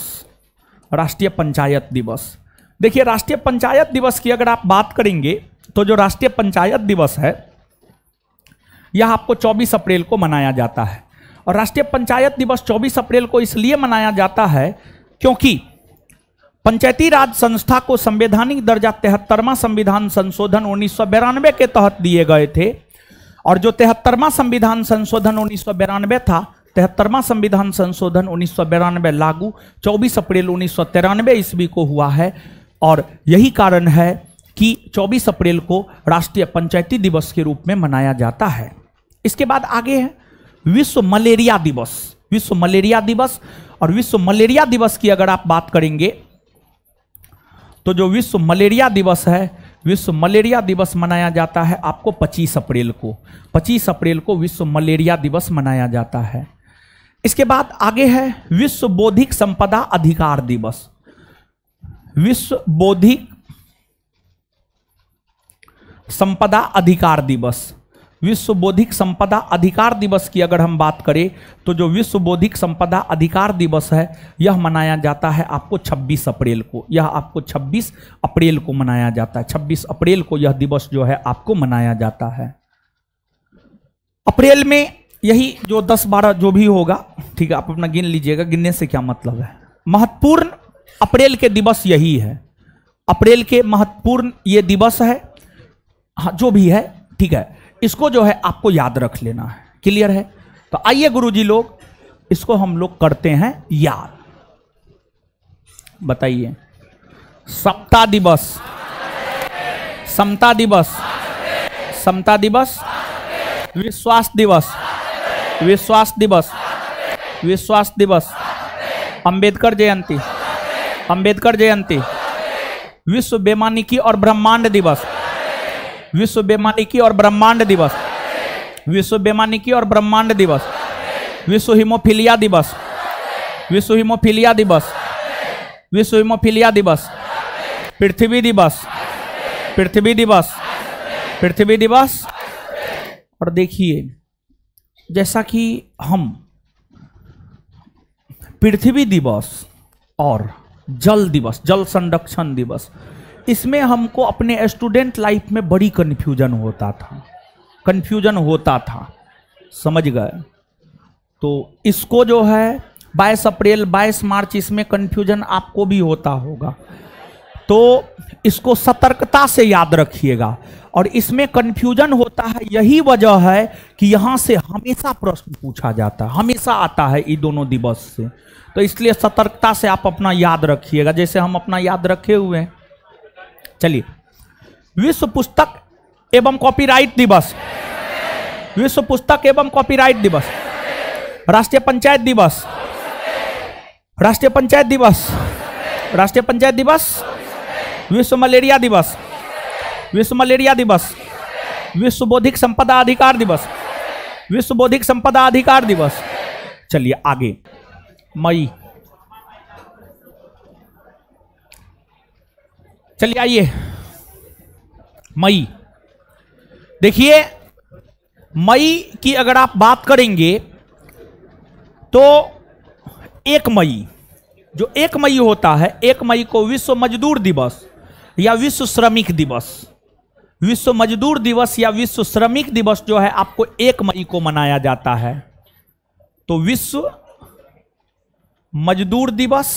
राष्ट्रीय पंचायत दिवस। देखिए राष्ट्रीय पंचायत दिवस की अगर आप बात करेंगे तो जो राष्ट्रीय पंचायत दिवस है यह आपको 24 अप्रैल को मनाया जाता है। और राष्ट्रीय पंचायत दिवस 24 अप्रैल को इसलिए मनाया जाता है क्योंकि पंचायती राज संस्था को संवैधानिक दर्जा 73वां संविधान संशोधन 1992 के तहत दिए गए थे। और जो 73वां संविधान संशोधन 1992 था, 73वां संविधान संशोधन 1992 लागू 24 अप्रैल 1993 ईस्वी को हुआ है। और यही कारण है कि 24 अप्रैल को राष्ट्रीय पंचायती दिवस के रूप में मनाया जाता है। इसके बाद आगे है विश्व मलेरिया दिवस। विश्व मलेरिया दिवस। और विश्व मलेरिया दिवस की अगर आप बात करेंगे तो जो विश्व मलेरिया दिवस है, विश्व मलेरिया दिवस मनाया जाता है आपको 25 अप्रैल को। 25 अप्रैल को विश्व मलेरिया दिवस मनाया जाता है। इसके बाद आगे है विश्व बौद्धिक संपदा अधिकार दिवस। विश्व बौद्धिक संपदा अधिकार दिवस। विश्व बौद्धिक संपदा अधिकार दिवस की अगर हम बात करें तो जो विश्व बौद्धिक संपदा अधिकार दिवस है यह मनाया जाता है आपको 26 अप्रैल को। यह आपको 26 अप्रैल को मनाया जाता है। 26 अप्रैल को यह दिवस जो है आपको मनाया जाता है। अप्रैल में यही जो 10-12 जो भी होगा, ठीक है, आप अपना गिन लीजिएगा, गिनने से क्या मतलब है। महत्वपूर्ण अप्रैल के दिवस यही है। अप्रैल के महत्वपूर्ण ये दिवस है, हाँ जो भी है, ठीक है, इसको जो है आपको याद रख लेना है। क्लियर है? तो आइए गुरुजी लोग इसको हम लोग करते हैं याद। बताइए। समता दिवस। समता दिवस। समता दिवस। विश्वास दिवस। विश्वास दिवस। विश्वास दिवस। अंबेडकर जयंती। अंबेडकर जयंती। विश्व बेमानिकी और ब्रह्मांड दिवस। विश्व बेमानिकी और ब्रह्मांड दिवस। विश्व बेमानिकी और ब्रह्मांड दिवस। विश्व हीमोफीलिया दिवस। विश्व हीमोफीलिया दिवस। विश्व हीमोफीलिया दिवस। पृथ्वी दिवस। पृथ्वी दिवस। पृथ्वी दिवस। और देखिए जैसा कि हम पृथ्वी दिवस और जल दिवस, जल संरक्षण दिवस, इसमें हमको अपने स्टूडेंट लाइफ में बड़ी कन्फ्यूजन होता था। कन्फ्यूजन होता था, समझ गए? तो इसको जो है 22 अप्रैल 22 मार्च इसमें कन्फ्यूजन आपको भी होता होगा, तो इसको सतर्कता से याद रखिएगा। और इसमें कन्फ्यूजन होता है, यही वजह है कि यहाँ से हमेशा प्रश्न पूछा जाता है, हमेशा आता है इन दोनों दिवस से। तो इसलिए सतर्कता से आप अपना याद रखिएगा, जैसे हम अपना याद रखे हुए हैं। चलिए, विश्व पुस्तक एवं कॉपीराइट दिवस। विश्व पुस्तक एवं कॉपीराइट दिवस। राष्ट्रीय पंचायत दिवस। राष्ट्रीय पंचायत दिवस। राष्ट्रीय पंचायत दिवस। विश्व मलेरिया दिवस। विश्व मलेरिया दिवस। विश्व बौद्धिक संपदा अधिकार दिवस। विश्व बौद्धिक संपदा अधिकार दिवस। चलिए आगे। मई। चलिए आइए मई। देखिए मई की अगर आप बात करेंगे तो 1 मई, जो 1 मई होता है, 1 मई को विश्व मजदूर दिवस या विश्व श्रमिक दिवस, विश्व मजदूर दिवस या विश्व श्रमिक दिवस जो है आपको 1 मई को मनाया जाता है। तो विश्व मजदूर दिवस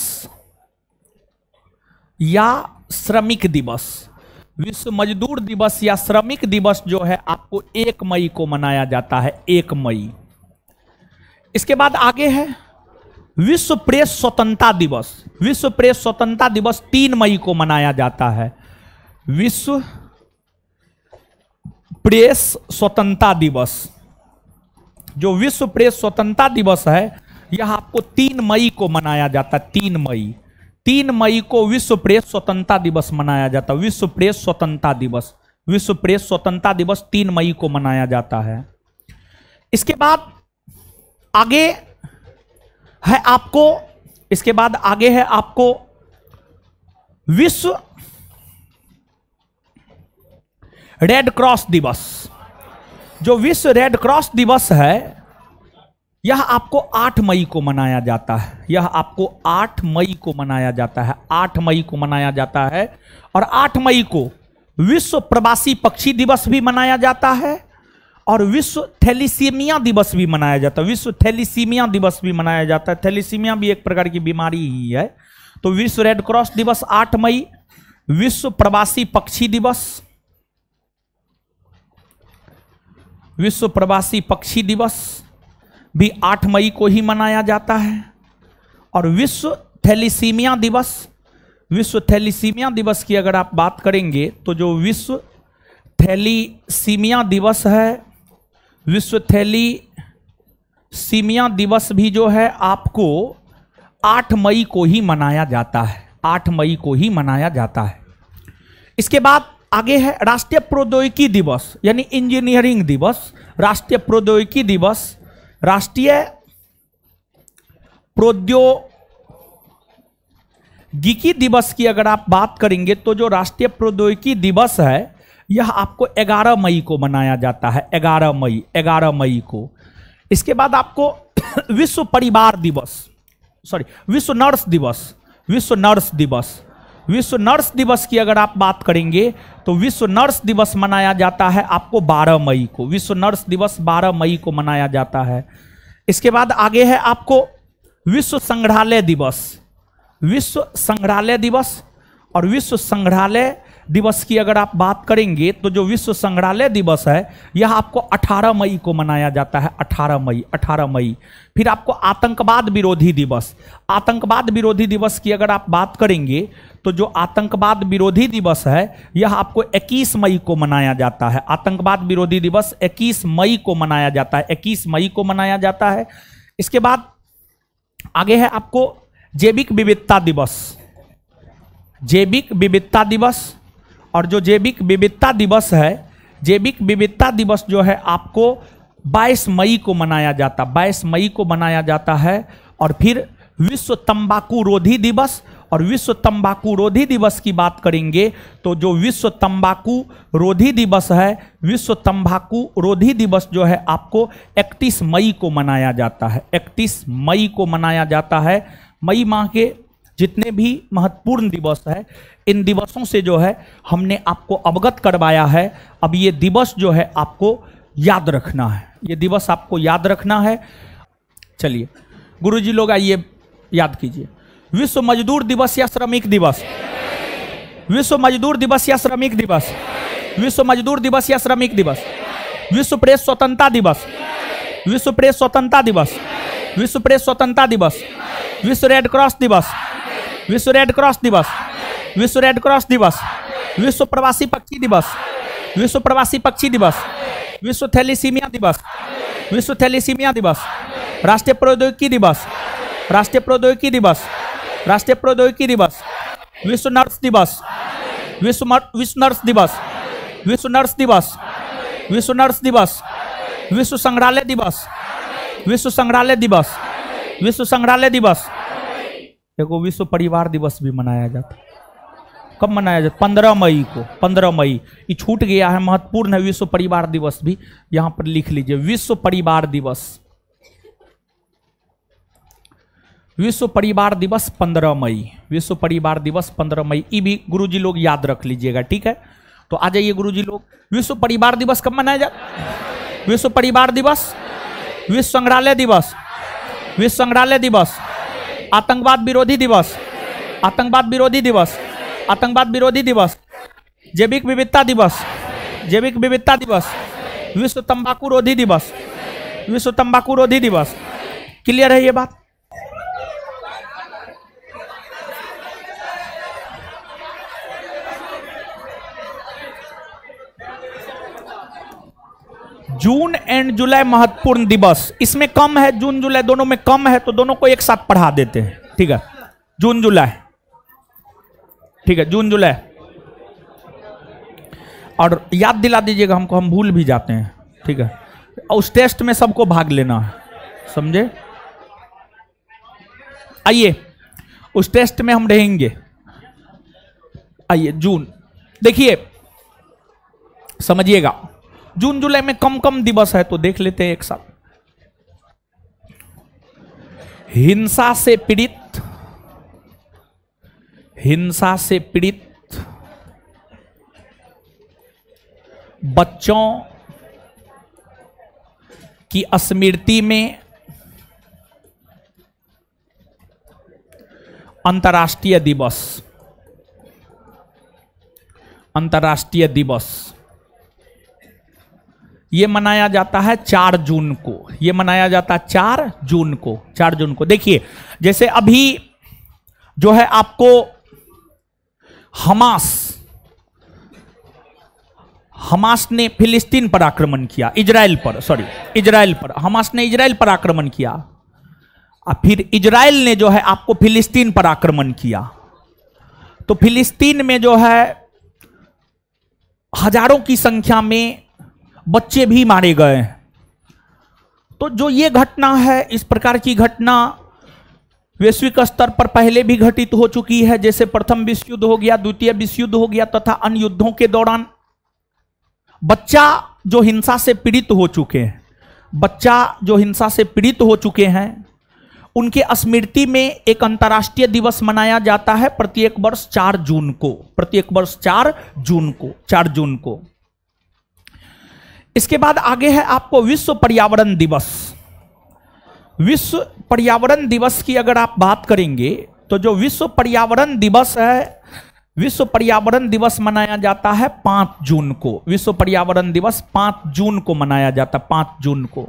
या श्रमिक दिवस, विश्व मजदूर दिवस या श्रमिक दिवस जो है आपको 1 मई को मनाया जाता है। 1 मई। इसके बाद आगे है विश्व प्रेस स्वतंत्रता दिवस। विश्व प्रेस स्वतंत्रता दिवस 3 मई को मनाया जाता है। विश्व प्रेस स्वतंत्रता दिवस जो विश्व प्रेस स्वतंत्रता दिवस है यह आपको 3 मई को मनाया जाता है। 3 मई को विश्व प्रेस स्वतंत्रता दिवस मनाया जाता है। विश्व प्रेस स्वतंत्रता दिवस, विश्व प्रेस स्वतंत्रता दिवस 3 मई को मनाया जाता है। इसके बाद आगे है आपको, इसके बाद आगे है आपको विश्व रेड क्रॉस दिवस। जो विश्व रेड क्रॉस दिवस है यह आपको 8 मई को मनाया जाता है। यह आपको 8 मई को मनाया जाता है। 8 मई को मनाया जाता है। और 8 मई को विश्व प्रवासी पक्षी दिवस भी मनाया जाता है और विश्व थैलीसीमिया दिवस भी मनाया जाता है। विश्व थैलीसीमिया दिवस भी मनाया जाता है। थैलीसीमिया भी एक प्रकार की बीमारी ही है। तो विश्व रेड क्रॉस दिवस 8 मई, विश्व प्रवासी पक्षी दिवस, विश्व प्रवासी पक्षी दिवस भी 8 मई को ही मनाया जाता है। और विश्व थैलीसीमिया दिवस, विश्व थैलीसीमिया दिवस की अगर आप बात करेंगे तो जो विश्व थैलीसीमिया दिवस है, विश्व थैलीसीमिया दिवस भी जो है आपको 8 मई को ही मनाया जाता है। 8 मई को ही मनाया जाता है। इसके बाद आगे है राष्ट्रीय प्रौद्योगिकी दिवस यानी इंजीनियरिंग दिवस। राष्ट्रीय प्रौद्योगिकी दिवस, राष्ट्रीय प्रौद्योगिकी दिवस की अगर आप बात करेंगे तो जो राष्ट्रीय प्रौद्योगिकी दिवस है यह आपको 11 मई को मनाया जाता है। 11 मई को। इसके बाद आपको विश्व परिवार दिवस, विश्व नर्स दिवस, विश्व नर्स दिवस, विश्व नर्स दिवस की अगर आप बात करेंगे तो विश्व नर्स दिवस मनाया जाता है आपको 12 मई को। विश्व नर्स दिवस 12 मई को मनाया जाता है। इसके बाद आगे है आपको विश्व संग्रहालय दिवस, विश्व संग्रहालय दिवस। और विश्व संग्रहालय दिवस की अगर आप बात करेंगे तो जो विश्व संग्रहालय दिवस है यह आपको 18 मई को मनाया जाता है। 18 मई। फिर आपको आतंकवाद विरोधी दिवस, आतंकवाद विरोधी दिवस की अगर आप बात करेंगे तो जो आतंकवाद विरोधी दिवस है यह आपको 21 मई को मनाया जाता है। आतंकवाद विरोधी दिवस 21 मई को मनाया जाता है। 21 मई को मनाया जाता है। इसके बाद आगे है आपको जैविक विविधता दिवस, जैविक विविधता दिवस। और जो जैविक विविधता दिवस है, जैविक विविधता दिवस जो है आपको 22 मई को मनाया जाता, 22 मई को मनाया जाता है। और फिर विश्व तंबाकू रोधी दिवस। और विश्व तंबाकू रोधी दिवस की बात करेंगे तो जो विश्व तंबाकू रोधी दिवस है, विश्व तंबाकू रोधी दिवस जो है आपको 31 मई को मनाया जाता है। 31 मई को मनाया जाता है। मई माह के जितने भी महत्वपूर्ण दिवस है इन दिवसों से जो है हमने आपको अवगत करवाया है। अब ये दिवस जो है आपको याद रखना है, ये दिवस आपको याद रखना है। चलिए गुरुजी लोग आइए याद कीजिए। विश्व मजदूर दिवस या श्रमिक दिवस, विश्व मजदूर दिवस या श्रमिक दिवस, विश्व मजदूर दिवस या श्रमिक दिवस, विश्व प्रेस स्वतंत्रता दिवस, विश्व प्रेस स्वतंत्रता दिवस, विश्व प्रेस स्वतंत्रता दिवस, विश्व रेड क्रॉस दिवस, विश्व रेड क्रॉस दिवस, विश्व रेड क्रॉस दिवस, विश्व प्रवासी पक्षी दिवस, विश्व प्रवासी पक्षी दिवस, विश्व थैलीसीमिया दिवस, विश्व थैलीसीमिया दिवस, राष्ट्रीय प्रौद्योगिकी दिवस, राष्ट्रीय प्रौद्योगिकी दिवस, राष्ट्रीय प्रौद्योगिकी दिवस, विश्व नर्स दिवस, विश्व नर्स दिवस, विश्व नर्स दिवस, विश्व नर्स दिवस, विश्व संग्रहालय दिवस, विश्व संग्रहालय दिवस, विश्व संग्रहालय दिवस। देखो विश्व परिवार दिवस भी मनाया जाता है। कब मनाया जाता? 15 मई को। 15 मई ये छूट गया है, महत्वपूर्ण है। विश्व परिवार दिवस भी यहां पर लिख लीजिए। विश्व परिवार दिवस, विश्व परिवार दिवस 15 मई, विश्व परिवार दिवस 15 मई। ये भी गुरुजी लोग याद रख लीजिएगा, ठीक है। तो आ जाइए गुरुजी लोग, विश्व परिवार दिवस कब मनाया जाता? विश्व परिवार दिवस, विश्व संग्रहालय दिवस, विश्व संग्रहालय दिवस, आतंकवाद विरोधी दिवस, आतंकवाद विरोधी दिवस, आतंकवाद विरोधी दिवस, जैविक विविधता दिवस, जैविक विविधता दिवस, विश्व तंबाकू रोधी दिवस, विश्व तंबाकू रोधी दिवस। क्लियर है ये बात? जून एंड जुलाई महत्वपूर्ण दिवस, इसमें कम है, जून जुलाई दोनों में कम है, तो दोनों को एक साथ पढ़ा देते हैं। ठीक है, जून जुलाई, ठीक है, जून जुलाई। और याद दिला दीजिएगा हमको, हम भूल भी जाते हैं। ठीक है, उस टेस्ट में सबको भाग लेना है, समझे? आइए उस टेस्ट में हम रहेंगे। आइए जून, देखिए समझिएगा, जून जुलाई में कम कम दिवस है तो देख लेते हैं एक साथ। हिंसा से पीड़ित, हिंसा से पीड़ित बच्चों की स्मृति में अंतर्राष्ट्रीय दिवस, अंतर्राष्ट्रीय दिवस ये मनाया जाता है 4 जून को। ये मनाया जाता है 4 जून को, 4 जून को। देखिए जैसे अभी जो है आपको हमास ने फिलिस्तीन पर आक्रमण किया, इजराइल पर, सॉरी इजराइल पर, हमास ने इजराइल पर आक्रमण किया, और फिर इजराइल ने जो है आपको फिलिस्तीन पर आक्रमण किया। तो फिलिस्तीन में जो है हजारों की संख्या में बच्चे भी मारे गए। तो जो ये घटना है, इस प्रकार की घटना वैश्विक स्तर पर पहले भी घटित हो चुकी है, जैसे प्रथम विश्व युद्ध हो गया, द्वितीय विश्व युद्ध हो गया, तथा अन्य युद्धों के दौरान बच्चा जो हिंसा से पीड़ित हो चुके हैं, बच्चा जो हिंसा से पीड़ित हो चुके हैं, उनके स्मृति में एक अंतर्राष्ट्रीय दिवस मनाया जाता है प्रत्येक वर्ष 4 जून को, प्रत्येक वर्ष 4 जून को, 4 जून को। इसके बाद आगे है आपको विश्व पर्यावरण दिवस। विश्व पर्यावरण दिवस की अगर आप बात करेंगे तो जो विश्व पर्यावरण दिवस है, विश्व पर्यावरण दिवस मनाया जाता है 5 जून को। विश्व पर्यावरण दिवस 5 जून को मनाया जाता है, 5 जून को।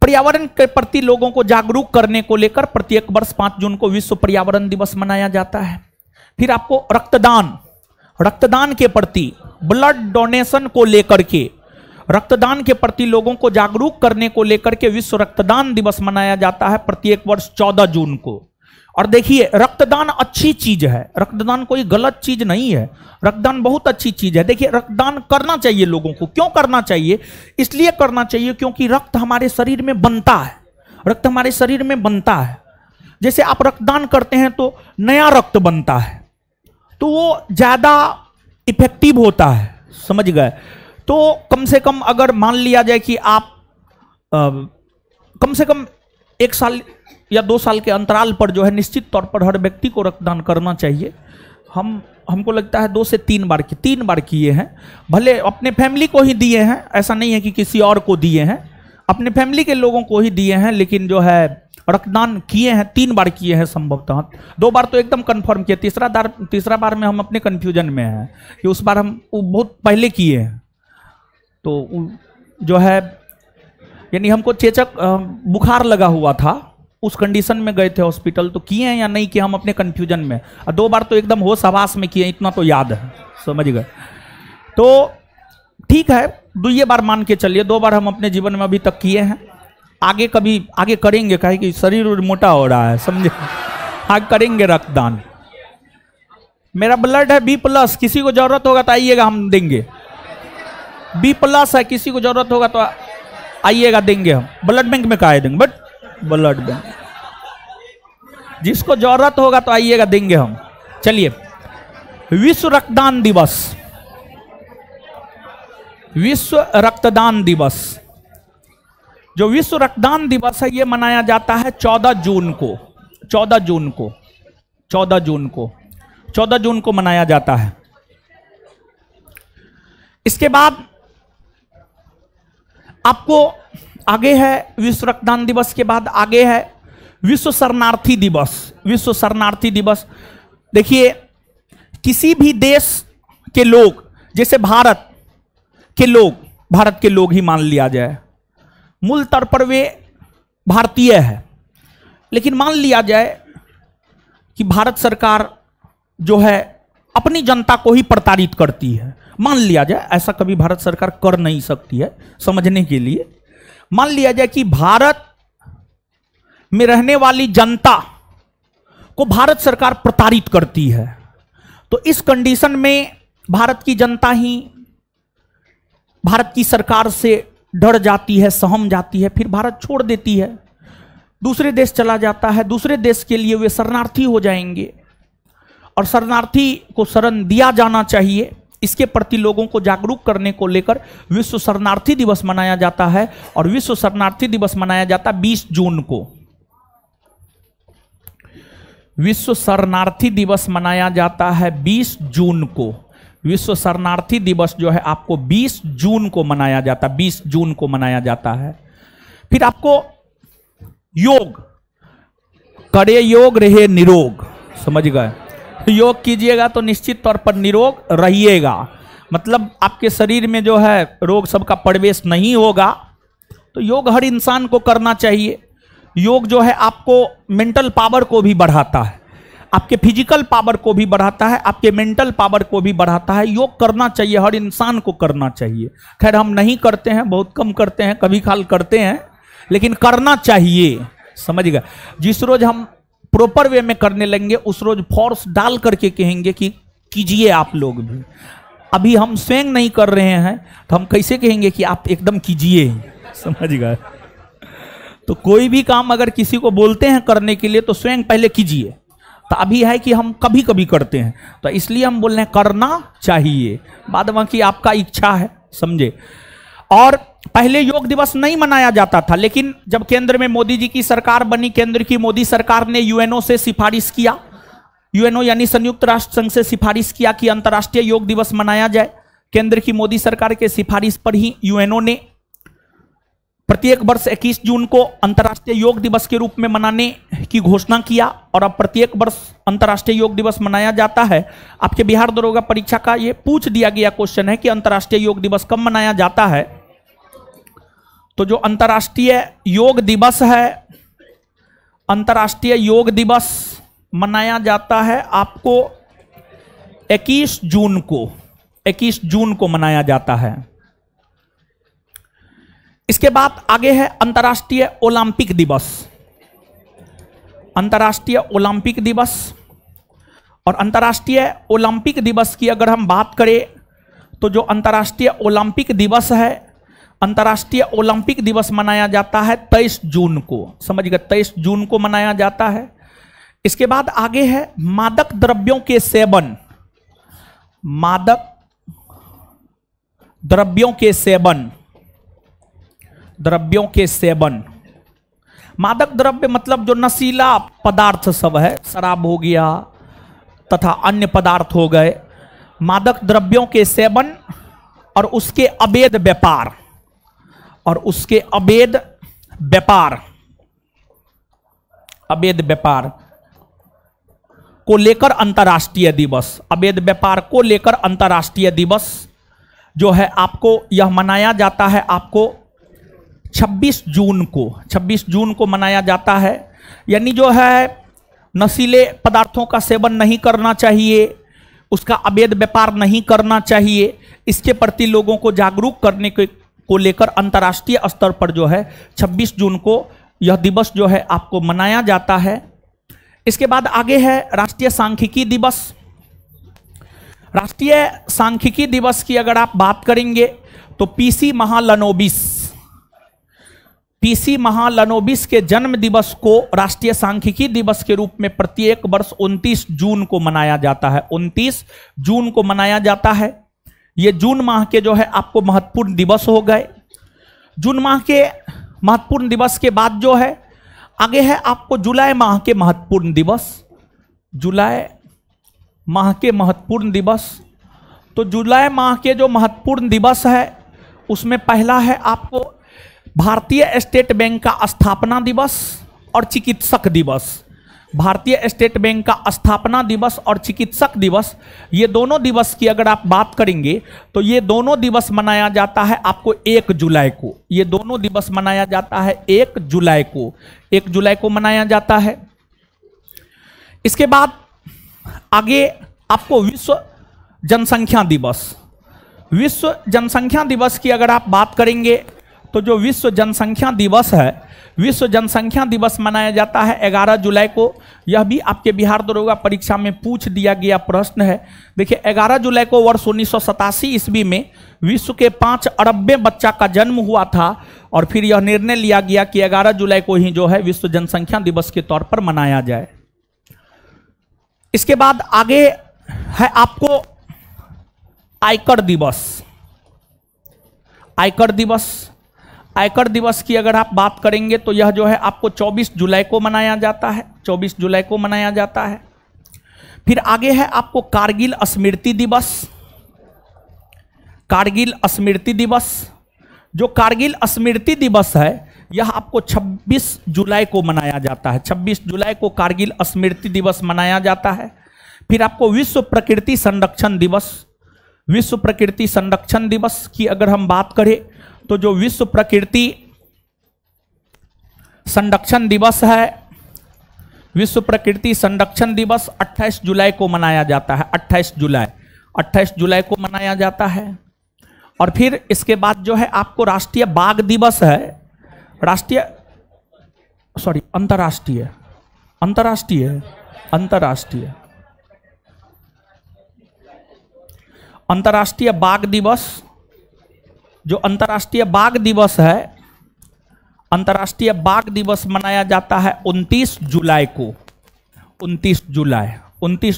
पर्यावरण के प्रति लोगों को जागरूक करने को लेकर प्रत्येक वर्ष 5 जून को विश्व पर्यावरण दिवस मनाया जाता है। फिर आपको रक्तदान, रक्तदान के प्रति, ब्लड डोनेशन को लेकर के, रक्तदान के प्रति लोगों को जागरूक करने को लेकर के विश्व रक्तदान दिवस मनाया जाता है प्रत्येक वर्ष 14 जून को। और देखिए रक्तदान अच्छी चीज है, रक्तदान कोई गलत चीज नहीं है, रक्तदान बहुत अच्छी चीज है। देखिए रक्तदान करना चाहिए लोगों को। क्यों करना चाहिए? इसलिए करना चाहिए क्योंकि रक्त हमारे शरीर में बनता है, रक्त हमारे शरीर में बनता है। जैसे आप रक्तदान करते हैं तो नया रक्त बनता है, तो वो ज्यादा इफेक्टिव होता है, समझ गए? तो कम से कम अगर मान लिया जाए कि आप कम से कम 1 साल या 2 साल के अंतराल पर जो है निश्चित तौर पर हर व्यक्ति को रक्तदान करना चाहिए। हमको लगता है 2 से 3 बार 3 बार किए हैं, भले अपने फैमिली को ही दिए हैं, ऐसा नहीं है कि किसी और को दिए हैं, अपने फैमिली के लोगों को ही दिए हैं, लेकिन जो है रक्तदान किए हैं 3 बार किए हैं संभवतः। 2 बार तो एकदम कंफर्म किए, तीसरा बार में हम अपने कंफ्यूजन में हैं कि उस बार हम बहुत पहले किए हैं। तो जो है यानी हमको चेचक बुखार लगा हुआ था, उस कंडीशन में गए थे हॉस्पिटल, तो किए हैं या नहीं किए हम अपने कंफ्यूजन में। 2 बार तो एकदम होश हवास में किए, इतना तो याद है, समझ गए? तो ठीक है, 2 बार मान के चलिए, 2 बार हम अपने जीवन में अभी तक किए हैं। आगे कभी आगे करेंगे, काहे कि शरीर मोटा हो रहा है, समझे? आगे करेंगे रक्तदान। मेरा ब्लड है B+, किसी को जरूरत होगा तो आइएगा, हम देंगे। B+ है, किसी को जरूरत होगा तो आइएगा, देंगे हम। ब्लड बैंक में काहे देंगे, बट ब्लड बैंक, जिसको जरूरत होगा तो आइएगा, देंगे हम। चलिए, विश्व रक्तदान दिवस, विश्व रक्तदान दिवस, जो विश्व रक्तदान दिवस है ये मनाया जाता है 14 जून को, 14 जून को, 14 जून को, 14 जून को मनाया जाता है। इसके बाद आपको आगे है विश्व रक्तदान दिवस के बाद आगे है विश्व शरणार्थी दिवस। विश्व शरणार्थी दिवस, देखिए किसी भी देश के लोग, जैसे भारत के लोग ही मान लिया जाए, मूल तौर पर वे भारतीय है, लेकिन मान लिया जाए कि भारत सरकार जो है अपनी जनता को ही प्रताड़ित करती है। मान लिया जाए, ऐसा कभी भारत सरकार कर नहीं सकती है, समझने के लिए मान लिया जाए कि भारत में रहने वाली जनता को भारत सरकार प्रताड़ित करती है, तो इस कंडीशन में भारत की जनता ही भारत की सरकार से डर जाती है, सहम जाती है, फिर भारत छोड़ देती है, दूसरे देश चला जाता है। दूसरे देश के लिए वे शरणार्थी हो जाएंगे, और शरणार्थी को शरण दिया जाना चाहिए, इसके प्रति लोगों को जागरूक करने को लेकर विश्व शरणार्थी दिवस मनाया जाता है। और विश्व शरणार्थी दिवस मनाया जाता है 20 जून को। विश्व शरणार्थी दिवस मनाया जाता है 20 जून को। विश्व शरणार्थी दिवस जो है आपको 20 जून को मनाया जाता है, 20 जून को मनाया जाता है। फिर आपको योग, करे योग रहे निरोग, समझ गए? योग कीजिएगा तो निश्चित तौर पर निरोग रहिएगा, मतलब आपके शरीर में जो है रोग सबका प्रवेश नहीं होगा। तो योग हर इंसान को करना चाहिए। योग जो है आपको मेंटल पावर को भी बढ़ाता है, आपके फिजिकल पावर को भी बढ़ाता है, आपके मेंटल पावर को भी बढ़ाता है। योग करना चाहिए, हर इंसान को करना चाहिए। खैर हम नहीं करते हैं, बहुत कम करते हैं, कभी खाल करते हैं, लेकिन करना चाहिए, समझ गए? जिस रोज हम प्रॉपर वे में करने लगेंगे उस रोज फोर्स डाल करके कहेंगे कि कीजिए आप लोग भी। अभी हम स्वयं नहीं कर रहे हैं तो हम कैसे कहेंगे कि आप एकदम कीजिए, समझ गए? तो कोई भी काम अगर किसी को बोलते हैं करने के लिए तो स्वयं पहले कीजिए। तो अभी है कि हम कभी कभी करते हैं, तो इसलिए हम बोल रहे हैं करना चाहिए, बाद बाकी आपका इच्छा है, समझे? और पहले योग दिवस नहीं मनाया जाता था, लेकिन जब केंद्र में मोदी जी की सरकार बनी, केंद्र की मोदी सरकार ने यूएनओ से सिफारिश किया, यूएनओ यानी संयुक्त राष्ट्र संघ से सिफारिश किया कि अंतर्राष्ट्रीय योग दिवस मनाया जाए। केंद्र की मोदी सरकार के सिफारिश पर ही यूएनओ ने प्रत्येक वर्ष 21 जून को अंतर्राष्ट्रीय योग दिवस के रूप में मनाने की घोषणा किया, और अब प्रत्येक वर्ष अंतर्राष्ट्रीय योग दिवस मनाया जाता है। आपके बिहार दरोगा परीक्षा का ये पूछ दिया गया क्वेश्चन है कि अंतर्राष्ट्रीय योग दिवस कब मनाया जाता है। तो जो अंतर्राष्ट्रीय योग दिवस है, अंतर्राष्ट्रीय योग दिवस मनाया जाता है आपको 21 जून को, 21 जून को मनाया जाता है। इसके बाद आगे है अंतर्राष्ट्रीय ओलंपिक दिवस। अंतर्राष्ट्रीय ओलंपिक दिवस, और अंतर्राष्ट्रीय ओलंपिक दिवस की अगर हम बात करें तो जो अंतर्राष्ट्रीय ओलंपिक दिवस है, अंतर्राष्ट्रीय ओलंपिक दिवस मनाया जाता है 23 जून को, समझ गए? 23 जून को मनाया जाता है। इसके बाद आगे है मादक द्रव्यों के सेवन। मादक द्रव्यों के सेवन, द्रव्यों के सेवन, मादक द्रव्य मतलब जो नशीला पदार्थ सब है, शराब हो गया तथा अन्य पदार्थ हो गए, मादक द्रव्यों के सेवन और उसके अवैध व्यापार, और उसके अवैध व्यापार, अवैध व्यापार को लेकर अंतर्राष्ट्रीय दिवस, अवैध व्यापार को लेकर अंतर्राष्ट्रीय दिवस जो है आपको यह मनाया जाता है आपको 26 जून को, 26 जून को मनाया जाता है। यानी जो है नशीले पदार्थों का सेवन नहीं करना चाहिए, उसका अवैध व्यापार नहीं करना चाहिए, इसके प्रति लोगों को जागरूक करने को लेकर अंतर्राष्ट्रीय स्तर पर जो है 26 जून को यह दिवस जो है आपको मनाया जाता है। इसके बाद आगे है राष्ट्रीय सांख्यिकी दिवस। राष्ट्रीय सांख्यिकी दिवस की अगर आप बात करेंगे तो पीसी महालनोबिस, पीसी महालनोबिस के जन्म दिवस को राष्ट्रीय सांख्यिकी दिवस के रूप में प्रत्येक वर्ष 29 जून को मनाया जाता है, 29 जून को मनाया जाता है। ये जून माह के जो है आपको महत्वपूर्ण दिवस हो गए। जून माह के महत्वपूर्ण दिवस के बाद जो है आगे है आपको जुलाई माह के महत्वपूर्ण दिवस। जुलाई माह के महत्वपूर्ण दिवस, तो जुलाई माह के जो महत्वपूर्ण दिवस है उसमें पहला है आपको भारतीय स्टेट बैंक का स्थापना दिवस और चिकित्सक दिवस। भारतीय स्टेट बैंक का स्थापना दिवस और चिकित्सक दिवस, ये दोनों दिवस की अगर आप बात करेंगे तो ये दोनों दिवस मनाया जाता है आपको 1 जुलाई को। ये दोनों दिवस मनाया जाता है 1 जुलाई को, 1 जुलाई को मनाया जाता है। इसके बाद आगे आपको विश्व जनसंख्या दिवस। विश्व जनसंख्या दिवस की अगर आप बात करेंगे तो जो विश्व जनसंख्या दिवस है, विश्व जनसंख्या दिवस मनाया जाता है 11 जुलाई को। यह भी आपके बिहार दरोगा परीक्षा में पूछ दिया गया प्रश्न है। देखिए 11 जुलाई को वर्ष 1987 ईस्वी में विश्व के 5 अरबवें बच्चा का जन्म हुआ था और फिर यह निर्णय लिया गया कि 11 जुलाई को ही जो है विश्व जनसंख्या दिवस के तौर पर मनाया जाए। इसके बाद आगे है आपको आयकर दिवस। आयकर दिवस, आयकर दिवस की अगर आप बात करेंगे तो यह जो है आपको 24 जुलाई को मनाया जाता है, 24 जुलाई को मनाया जाता है। फिर आगे है आपको कारगिल स्मृति दिवस। कारगिल स्मृति दिवस, जो कारगिल स्मृति दिवस है यह आपको 26 जुलाई को मनाया जाता है। 26 जुलाई को कारगिल स्मृति दिवस मनाया जाता है। फिर आपको विश्व प्रकृति संरक्षण दिवस। विश्व प्रकृति संरक्षण दिवस की अगर हम बात करें तो जो विश्व प्रकृति संरक्षण दिवस है, विश्व प्रकृति संरक्षण दिवस 28 जुलाई को मनाया जाता है। 28 जुलाई को मनाया जाता है। और फिर इसके बाद जो है आपको राष्ट्रीय बाघ दिवस है। अंतर्राष्ट्रीय बाघ दिवस। जो अंतर्राष्ट्रीय बाघ दिवस है, अंतर्राष्ट्रीय बाघ दिवस मनाया जाता है 29 जुलाई को। 29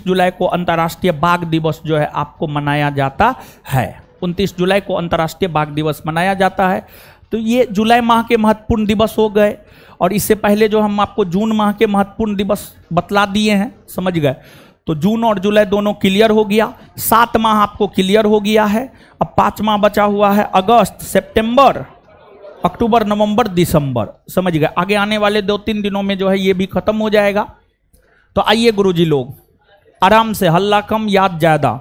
जुलाई को अंतर्राष्ट्रीय बाघ दिवस जो है आपको मनाया जाता है। 29 जुलाई को अंतर्राष्ट्रीय बाघ दिवस मनाया जाता है। तो ये जुलाई माह के महत्वपूर्ण दिवस हो गए। और इससे पहले जो हम आपको जून माह के महत्वपूर्ण दिवस बतला दिए हैं, समझ गए। तो जून और जुलाई दोनों क्लियर हो गया। 7 माह आपको क्लियर हो गया है। अब 5 माह बचा हुआ है, अगस्त, सितंबर, अक्टूबर, नवंबर, दिसंबर, समझ गए। आगे आने वाले 2-3 दिनों में जो है ये भी खत्म हो जाएगा। तो आइए गुरुजी लोग आराम से, हल्ला कम याद ज्यादा।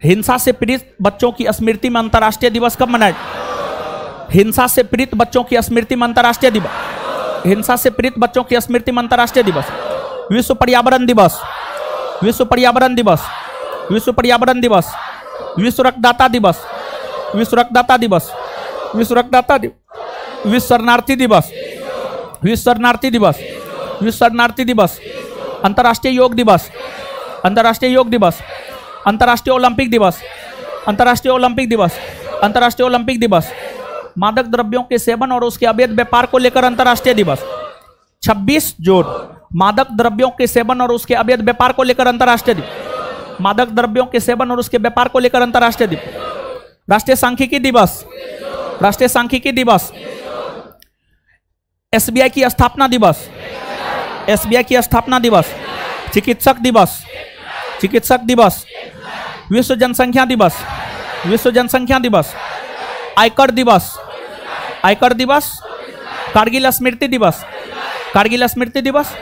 हिंसा से पीड़ित बच्चों की स्मृति में अंतर्राष्ट्रीय दिवस कब मनाया? हिंसा से पीड़ित बच्चों की स्मृति में अंतर्राष्ट्रीय दिवस। हिंसा से पीड़ित बच्चों की स्मृति में अंतर्राष्ट्रीय दिवस। विश्व पर्यावरण दिवस, विश्व पर्यावरण दिवस, विश्व पर्यावरण दिवस, विश्व रक्तदाता दिवस, विश्व रक्तदाता दिवस, विश्व रक्तदाता दिवस, विश्व शरणार्थी दिवस, विश्व शरणार्थी दिवस, विश्व शरणार्थी दिवस, अंतर्राष्ट्रीय योग दिवस, अंतर्राष्ट्रीय योग दिवस, अंतर्राष्ट्रीय ओलंपिक दिवस, अंतर्राष्ट्रीय ओलंपिक दिवस, अंतर्राष्ट्रीय ओलंपिक दिवस, मादक द्रव्यों के सेवन और उसके अवैध व्यापार को लेकर अंतर्राष्ट्रीय दिवस। 26 जून मादक द्रव्यों के सेवन और उसके अवैध व्यापार को लेकर अंतर्राष्ट्रीय दिवस। मादक द्रव्यों के सेवन और उसके व्यापार को लेकर अंतर्राष्ट्रीय दिवस। राष्ट्रीय सांख्यिकी दिवस, राष्ट्रीय सांख्यिकी दिवस। एसबीआई की स्थापना दिवस, एसबीआई की स्थापना दिवस। चिकित्सक दिवस, चिकित्सक दिवस। विश्व जनसंख्या दिवस, विश्व जनसंख्या दिवस। आयकर दिवस, आयकर दिवस। कारगिल स्मृति दिवस, कारगिल स्मृति दिवस।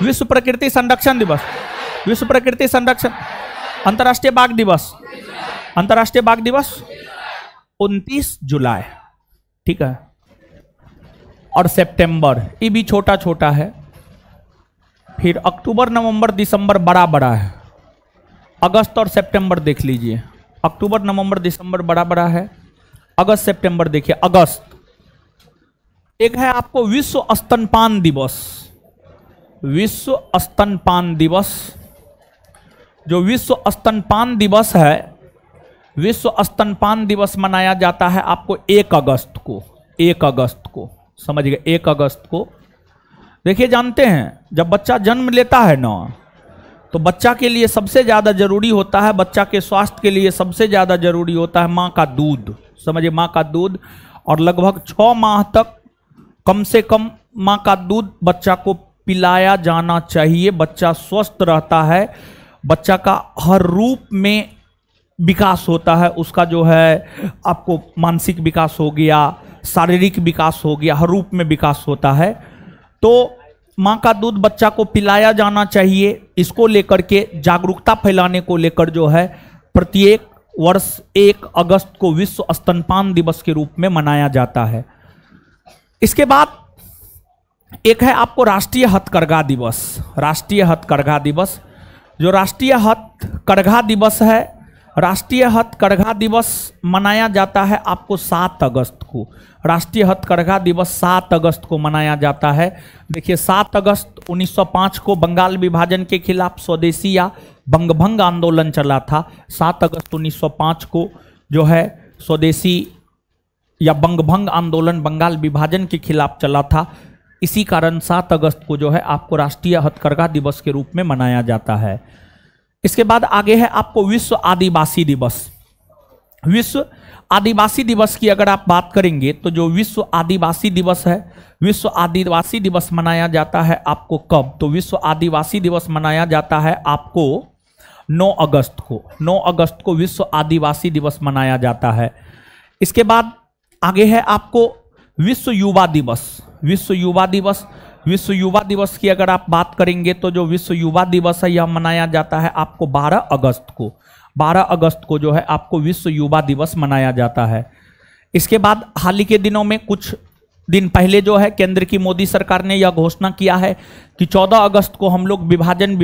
विश्व प्रकृति संरक्षण दिवस, विश्व प्रकृति संरक्षण। अंतर्राष्ट्रीय बाघ दिवस, अंतर्राष्ट्रीय बाघ दिवस 29 जुलाई, ठीक है। और सितंबर ये भी छोटा छोटा है। फिर अक्टूबर, नवंबर, दिसंबर बड़ा बड़ा है। अगस्त और सितंबर देख लीजिए। अक्टूबर, नवंबर, दिसंबर बड़ा बड़ा है। अगस्त, सितंबर देखिए। अगस्त एक है आपको विश्व स्तनपान दिवस, विश्व स्तनपान दिवस। जो विश्व स्तनपान दिवस है, विश्व स्तनपान दिवस मनाया जाता है आपको 1 अगस्त को, 1 अगस्त को, समझ गए। 1 अगस्त को देखिए, जानते हैं जब बच्चा जन्म लेता है ना, तो बच्चा के लिए सबसे ज़्यादा जरूरी होता है, बच्चा के स्वास्थ्य के लिए सबसे ज़्यादा जरूरी होता है माँ का दूध, समझिए, माँ का दूध। और लगभग 6 माह तक कम से कम माँ का दूध बच्चा को पिलाया जाना चाहिए। बच्चा स्वस्थ रहता है, बच्चा का हर रूप में विकास होता है। उसका जो है आपको मानसिक विकास हो गया, शारीरिक विकास हो गया, हर रूप में विकास होता है। तो माँ का दूध बच्चा को पिलाया जाना चाहिए। इसको लेकर के जागरूकता फैलाने को लेकर जो है प्रत्येक वर्ष 1 अगस्त को विश्व स्तनपान दिवस के रूप में मनाया जाता है। इसके बाद एक है आपको राष्ट्रीय हथकरघा दिवस, राष्ट्रीय हथकरघा दिवस। जो राष्ट्रीय हथकरघा दिवस है, राष्ट्रीय हथकरघा दिवस मनाया जाता है आपको 7 अगस्त को। राष्ट्रीय हथकरघा दिवस 7 अगस्त को मनाया जाता है। देखिए 7 अगस्त 1905 को बंगाल विभाजन के खिलाफ स्वदेशी या बंगभंग आंदोलन चला था। 7 अगस्त 1905 को जो है स्वदेशी या बंगभंग आंदोलन बंगाल विभाजन के खिलाफ चला था। इसी कारण 7 अगस्त को जो है आपको राष्ट्रीय हथकरघा दिवस के रूप में मनाया जाता है। इसके बाद आगे है आपको विश्व आदिवासी दिवस। विश्व आदिवासी दिवस की अगर आप बात करेंगे तो जो विश्व आदिवासी दिवस है, विश्व आदिवासी दिवस मनाया जाता है आपको कब? तो विश्व आदिवासी दिवस मनाया जाता है आपको 9 अगस्त को। 9 अगस्त को विश्व आदिवासी दिवस मनाया जाता है। इसके बाद आगे है आपको विश्व युवा दिवस। विश्व युवा दिवस, विश्व युवा दिवस की अगर आप बात करेंगे तो जो विश्व युवा दिवस है यह मनाया जाता है आपको 12 अगस्त को। 12 अगस्त को जो है आपको विश्व युवा दिवस मनाया जाता है। इसके बाद हाल ही के दिनों में कुछ दिन पहले जो है केंद्र की मोदी सरकार ने यह घोषणा किया है कि 14 अगस्त को हम लोग विभाजन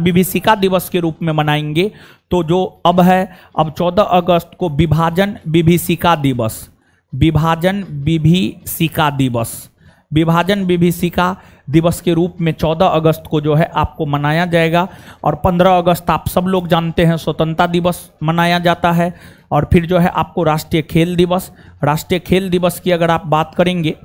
विभीषिका दिवस के रूप में मनाएंगे। तो जो अब है, अब 14 अगस्त को विभाजन विभीषिका दिवस, विभाजन विभीषिका दिवस, विभाजन विभीषिका दिवस के रूप में 14 अगस्त को जो है आपको मनाया जाएगा। और 15 अगस्त आप सब लोग जानते हैं स्वतंत्रता दिवस मनाया जाता है। और फिर जो है आपको राष्ट्रीय खेल दिवस, राष्ट्रीय खेल दिवस की अगर आप बात करेंगे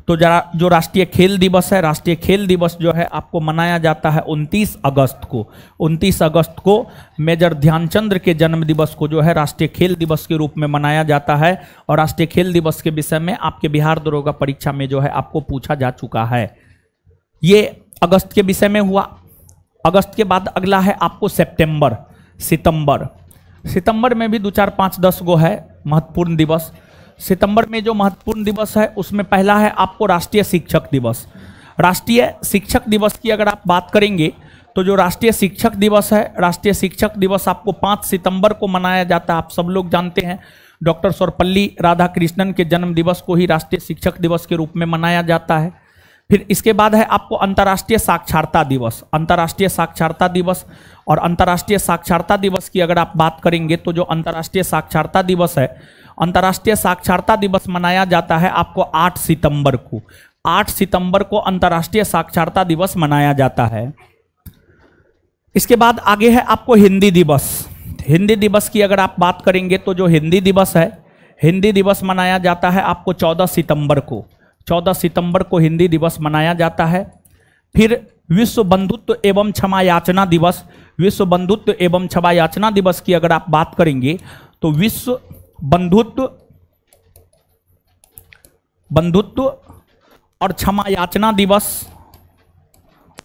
तो जो राष्ट्रीय खेल दिवस है, राष्ट्रीय खेल दिवस जो है आपको मनाया जाता है 29 अगस्त को। 29 अगस्त को मेजर ध्यानचंद्र के जन्म दिवस को जो है राष्ट्रीय खेल दिवस के रूप में मनाया जाता है। और राष्ट्रीय खेल दिवस के विषय में आपके बिहार दरोगा परीक्षा में जो है आपको पूछा जा चुका है। ये अगस्त के विषय में हुआ। अगस्त के बाद अगला है आपको सितंबर। सितंबर, सितंबर में भी 2, 4, 5, 10 गो है महत्वपूर्ण दिवस। सितंबर में जो महत्वपूर्ण दिवस है उसमें पहला है आपको राष्ट्रीय शिक्षक दिवस। राष्ट्रीय शिक्षक दिवस की अगर आप बात करेंगे तो जो राष्ट्रीय शिक्षक दिवस है, राष्ट्रीय शिक्षक दिवस आपको 5 सितंबर को मनाया जाता है। आप सब लोग जानते हैं डॉक्टर सर्वपल्ली राधाकृष्णन के जन्म दिवस को ही राष्ट्रीय शिक्षक दिवस के रूप में मनाया जाता है। फिर इसके बाद है आपको अंतर्राष्ट्रीय साक्षरता दिवस। अंतर्राष्ट्रीय साक्षरता दिवस, और अंतर्राष्ट्रीय साक्षरता दिवस की अगर आप बात करेंगे तो जो अंतर्राष्ट्रीय साक्षरता दिवस है, अंतर्राष्ट्रीय साक्षरता दिवस मनाया जाता है आपको 8 सितंबर को। 8 सितंबर को अंतर्राष्ट्रीय साक्षरता दिवस मनाया जाता है। इसके बाद आगे है आपको हिंदी दिवस। हिंदी दिवस की अगर आप बात करेंगे तो जो हिंदी दिवस है, हिंदी दिवस मनाया जाता है आपको 14 सितंबर को। 14 सितंबर को हिंदी दिवस मनाया जाता है। फिर विश्व बंधुत्व एवं क्षमा याचना दिवस। विश्व बंधुत्व एवं क्षमा याचना दिवस की अगर आप बात करेंगे तो विश्व बंधुत्व और क्षमा याचना दिवस,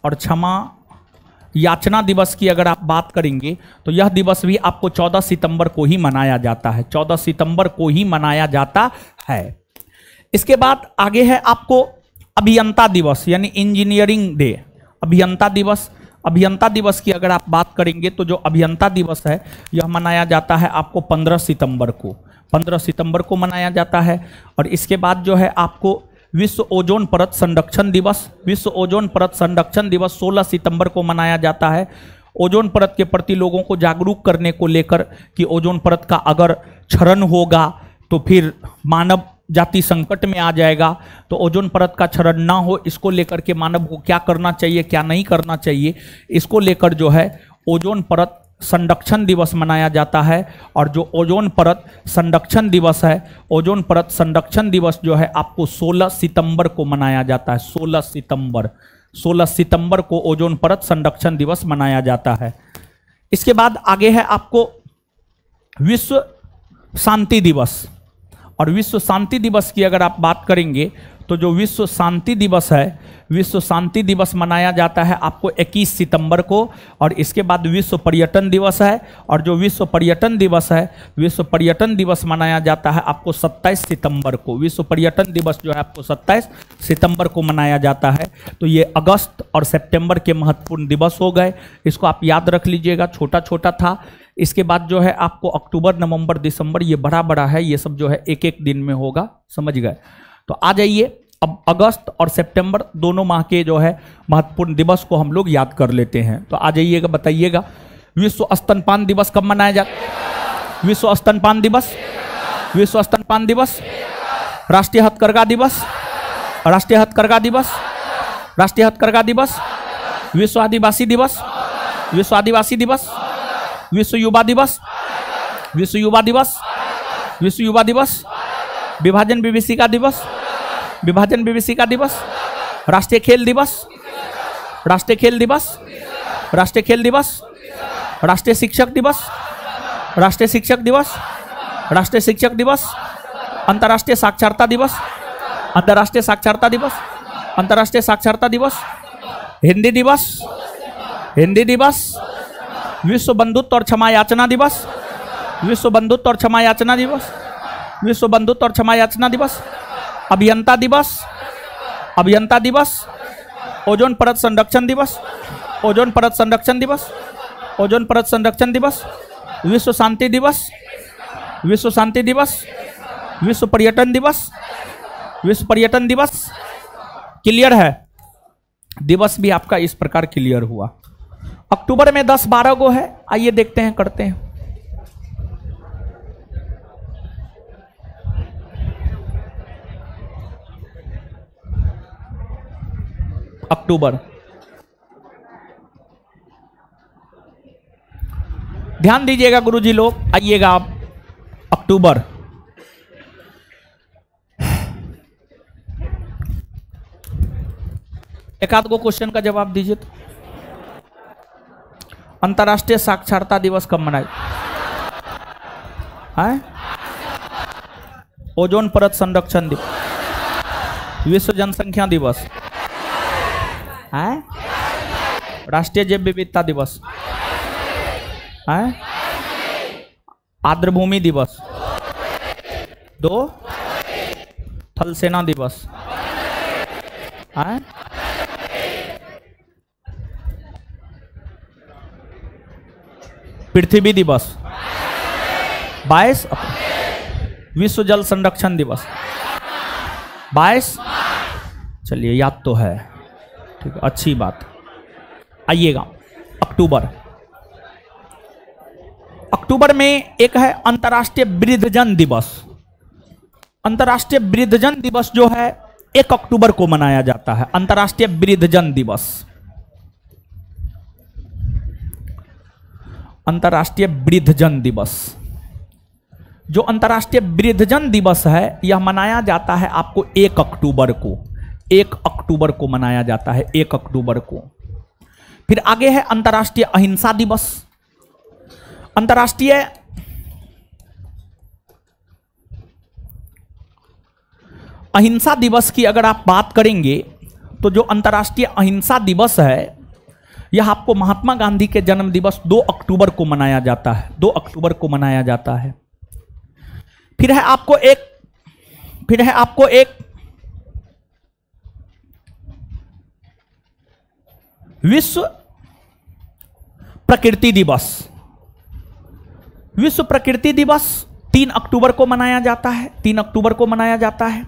और क्षमा याचना दिवस की अगर आप बात करेंगे तो यह दिवस भी आपको 14 सितंबर को ही मनाया जाता है। 14 सितंबर को ही मनाया जाता है। इसके बाद आगे है आपको अभियंता दिवस यानी इंजीनियरिंग डे। अभियंता दिवस, अभियंता दिवस की अगर आप बात करेंगे तो जो अभियंता दिवस है यह मनाया जाता है आपको 15 सितंबर को। 15 सितंबर को मनाया जाता है। और इसके बाद जो है आपको विश्व ओजोन परत संरक्षण दिवस। विश्व ओजोन परत संरक्षण दिवस 16 सितंबर को मनाया जाता है। ओजोन परत के प्रति लोगों को जागरूक करने को लेकर कि ओजोन परत का अगर क्षरण होगा तो फिर मानव जाति संकट में आ जाएगा। तो ओजोन परत का क्षरण ना हो, इसको लेकर के मानव को क्या करना चाहिए, क्या नहीं करना चाहिए, इसको लेकर जो है ओजोन परत संरक्षण दिवस मनाया जाता है। और जो ओजोन परत संरक्षण दिवस है, ओजोन परत संरक्षण दिवस जो है आपको 16 सितंबर को मनाया जाता है। 16 सितंबर, 16 सितंबर को ओजोन परत संरक्षण दिवस मनाया जाता है। इसके बाद आगे है आपको विश्व शांति दिवस। और विश्व शांति दिवस की अगर आप बात करेंगे तो जो विश्व शांति दिवस है, विश्व शांति दिवस मनाया जाता है आपको 21 सितंबर को। और इसके बाद विश्व पर्यटन दिवस है। और जो विश्व पर्यटन दिवस है, विश्व पर्यटन दिवस मनाया जाता है आपको 27 सितंबर को। विश्व पर्यटन दिवस जो है आपको 27 सितंबर को मनाया जाता है। तो ये अगस्त और सितंबर के महत्वपूर्ण दिवस हो गए, इसको आप याद रख लीजिएगा, छोटा छोटा था। इसके बाद जो है आपको अक्टूबर, नवंबर, दिसंबर, ये बड़ा बड़ा है, ये सब जो है एक एक दिन में होगा, समझ गए। तो आ जाइए अब अगस्त और सितंबर दोनों माह के जो है महत्वपूर्ण दिवस को हम लोग याद कर लेते हैं। तो आ जाइएगा, बताइएगा विश्व स्तनपान दिवस कब मनाया जाता है? विश्व स्तनपान दिवस, विश्व स्तनपान दिवस, राष्ट्रीय हथकरघा दिवस, राष्ट्रीय हथकरघा दिवस, राष्ट्रीय हथकरघा दिवस, विश्व आदिवासी दिवस, विश्व आदिवासी दिवस, विश्व युवा दिवस, विश्व युवा दिवस, विश्व युवा दिवस, विभाजन विभीषिका दिवस, विभाजन विभीषिका दिवस, राष्ट्रीय खेल दिवस, राष्ट्रीय खेल दिवस, राष्ट्रीय खेल दिवस, राष्ट्रीय शिक्षक दिवस, राष्ट्रीय शिक्षक दिवस, राष्ट्रीय शिक्षक दिवस, अंतर्राष्ट्रीय साक्षरता दिवस, अंतर्राष्ट्रीय साक्षरता दिवस, अंतर्राष्ट्रीय साक्षरता दिवस, हिंदी दिवस, हिंदी दिवस, विश्व बंधुत्व और क्षमा याचना दिवस, विश्व बंधुत्व और क्षमा याचना दिवस, विश्व बंधुत्व और क्षमा याचना दिवस, अभियंता दिवस, अभियंता दिवस, ओजोन परत संरक्षण दिवस, ओजोन परत संरक्षण दिवस, ओजोन परत संरक्षण दिवस, विश्व शांति दिवस, विश्व शांति दिवस, विश्व पर्यटन दिवस, विश्व पर्यटन दिवस। क्लियर है? दिवस भी आपका इस प्रकार क्लियर हुआ। अक्टूबर में 10-12 को है, आइए देखते हैं, करते हैं। अक्टूबर, ध्यान दीजिएगा गुरुजी लोग, आइएगा आप। अक्टूबर, एक आध को क्वेश्चन का जवाब दीजिए तो। अंतर्राष्ट्रीय साक्षरता दिवस कब मनाए? है ओजोन परत संरक्षण दिवस, विश्व जनसंख्या दिवस, है राष्ट्रीय जैव विविधता दिवस, है आर्द्रभूमि दिवस, 2 थल सेना दिवस, है पृथ्वी दिवस, 22 विश्व जल संरक्षण दिवस, 22। चलिए याद तो है, ठीक है, अच्छी बात। आइएगा अक्टूबर, अक्टूबर में एक है अंतर्राष्ट्रीय वृद्धजन दिवस। अंतर्राष्ट्रीय वृद्धजन दिवस जो है 1 अक्टूबर को मनाया जाता है। अंतर्राष्ट्रीय वृद्धजन दिवस, अंतर्राष्ट्रीय वृद्धजन दिवस। जो अंतर्राष्ट्रीय वृद्धजन दिवस है यह मनाया जाता है आपको 1 अक्टूबर को, 1 अक्टूबर को मनाया जाता है, 1 अक्टूबर को। फिर आगे है अंतर्राष्ट्रीय अहिंसा दिवस। अंतर्राष्ट्रीय अहिंसा दिवस की अगर आप बात करेंगे तो जो अंतर्राष्ट्रीय अहिंसा दिवस है यह आपको महात्मा गांधी के जन्म दिवस 2 अक्टूबर को मनाया जाता है, 2 अक्टूबर को मनाया जाता है। फिर है आपको एक विश्व प्रकृति दिवस। विश्व प्रकृति दिवस 3 अक्टूबर को मनाया जाता है, 3 अक्टूबर को मनाया जाता है।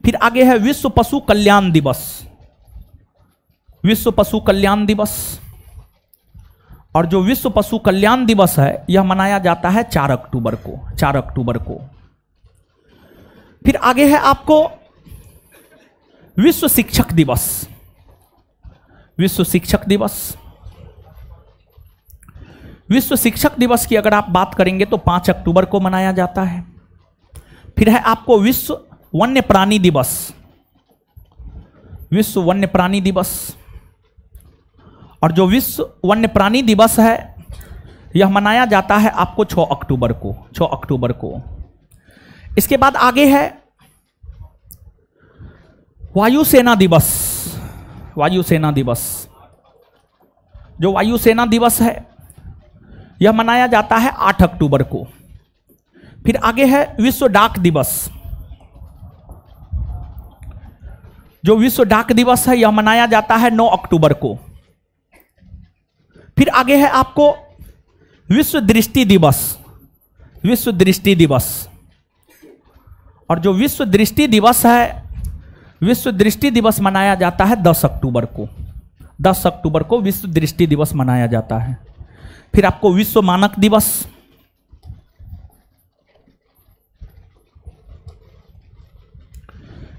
फिर आगे है विश्व पशु कल्याण दिवस, विश्व पशु कल्याण दिवस। और जो विश्व पशु कल्याण दिवस है यह मनाया जाता है 4 अक्टूबर को, 4 अक्टूबर को। फिर आगे है आपको विश्व शिक्षक दिवस, विश्व शिक्षक दिवस। विश्व शिक्षक दिवस की अगर आप बात करेंगे तो 5 अक्टूबर को मनाया जाता है। फिर है आपको विश्व वन्य प्राणी दिवस, विश्व वन्य प्राणी दिवस। और जो विश्व वन्य प्राणी दिवस है यह मनाया जाता है आपको 6 अक्टूबर को, 6 अक्टूबर को। इसके बाद आगे है वायुसेना दिवस, वायुसेना दिवस। जो वायुसेना दिवस है यह मनाया जाता है 8 अक्टूबर को। फिर आगे है विश्व डाक दिवस। जो विश्व डाक दिवस है यह मनाया जाता है 9 अक्टूबर को। फिर आगे है आपको विश्व दृष्टि दिवस, विश्व दृष्टि दिवस। और जो विश्व दृष्टि दिवस है विश्व दृष्टि दिवस मनाया जाता है 10 अक्टूबर को। 10 अक्टूबर को विश्व दृष्टि दिवस मनाया जाता है। फिर आपको विश्व मानक दिवस,